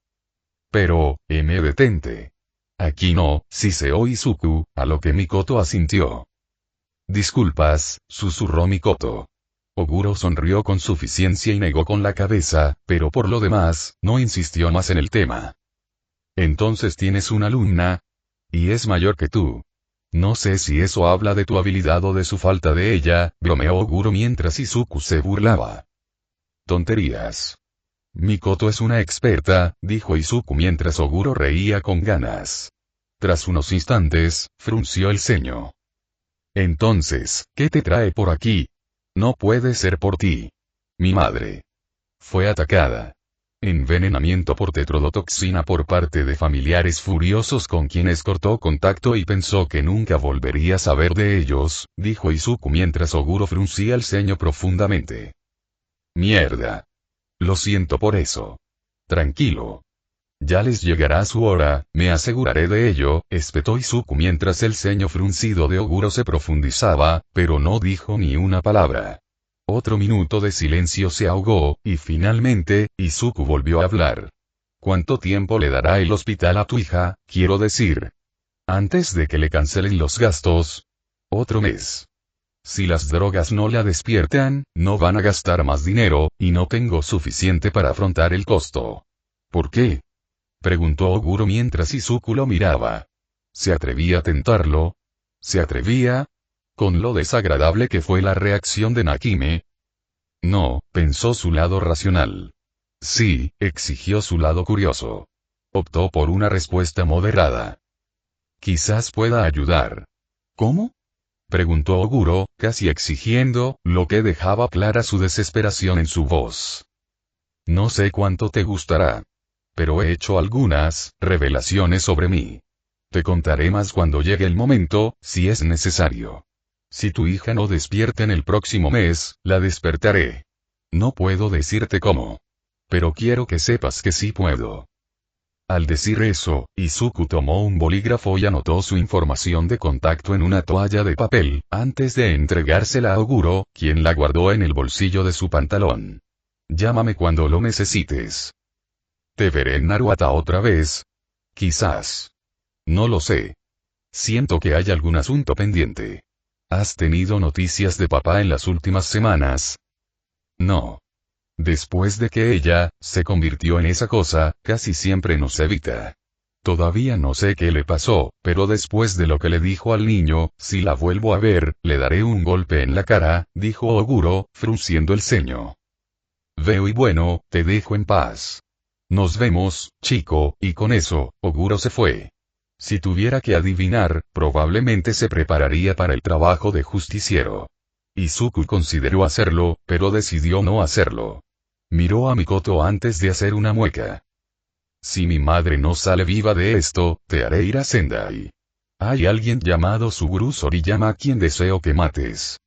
Pero, detente. Aquí no, siseó Izuku, a lo que Mikoto asintió. Disculpas, susurró Mikoto. Oguro sonrió con suficiencia y negó con la cabeza, pero por lo demás, no insistió más en el tema. Entonces tienes una alumna. Y es mayor que tú. No sé si eso habla de tu habilidad o de su falta de ella, bromeó Oguro mientras Izuku se burlaba. Tonterías. Mikoto es una experta, dijo Izuku mientras Oguro reía con ganas. Tras unos instantes, frunció el ceño. Entonces, ¿qué te trae por aquí? No puede ser por ti. Mi madre fue atacada. Envenenamiento por tetrodotoxina por parte de familiares furiosos con quienes cortó contacto y pensó que nunca volvería a saber de ellos, dijo Izuku mientras Oguro fruncía el ceño profundamente. Mierda. Lo siento por eso. Tranquilo. Ya les llegará su hora, me aseguraré de ello, espetó Izuku mientras el ceño fruncido de Oguro se profundizaba, pero no dijo ni una palabra. Otro minuto de silencio se ahogó, y finalmente, Izuku volvió a hablar. ¿Cuánto tiempo le dará el hospital a tu hija, quiero decir? Antes de que le cancelen los gastos. Otro mes. Si las drogas no la despiertan, no van a gastar más dinero, y no tengo suficiente para afrontar el costo. ¿Por qué? Preguntó Oguro mientras Izuku lo miraba. ¿Se atrevía a tentarlo? ¿Se atrevía? Con lo desagradable que fue la reacción de Nakime. No, pensó su lado racional. Sí, exigió su lado curioso. Optó por una respuesta moderada. Quizás pueda ayudar. ¿Cómo? Preguntó Oguro, casi exigiendo, lo que dejaba clara su desesperación en su voz. No sé cuánto te gustará. Pero he hecho algunas revelaciones sobre mí. Te contaré más cuando llegue el momento, si es necesario. Si tu hija no despierta en el próximo mes, la despertaré. No puedo decirte cómo. Pero quiero que sepas que sí puedo. Al decir eso, Izuku tomó un bolígrafo y anotó su información de contacto en una toalla de papel, antes de entregársela a Oguro, quien la guardó en el bolsillo de su pantalón. Llámame cuando lo necesites. ¿Te veré en Naruto otra vez? Quizás. No lo sé. Siento que hay algún asunto pendiente. ¿Has tenido noticias de papá en las últimas semanas? No. Después de que ella se convirtió en esa cosa, casi siempre nos evita. Todavía no sé qué le pasó, pero después de lo que le dijo al niño, si la vuelvo a ver, le daré un golpe en la cara, dijo Oguro, frunciendo el ceño. Veo y bueno, te dejo en paz. Nos vemos, chico, y con eso, Oguro se fue. Si tuviera que adivinar, probablemente se prepararía para el trabajo de justiciero. Izuku consideró hacerlo, pero decidió no hacerlo. Miró a Mikoto antes de hacer una mueca. Si mi madre no sale viva de esto, te haré ir a Sendai. Hay alguien llamado Suguru Soriyama a quien deseo que mates.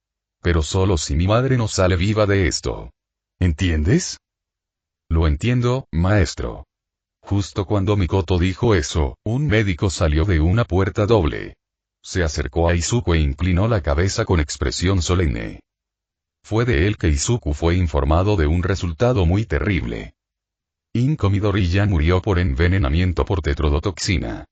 Pero solo si mi madre no sale viva de esto. ¿Entiendes? Lo entiendo, maestro. Justo cuando Mikoto dijo eso, un médico salió de una puerta doble. Se acercó a Izuku e inclinó la cabeza con expresión solemne. Fue de él que Izuku fue informado de un resultado muy terrible. Inko Midoriya murió por envenenamiento por tetrodotoxina.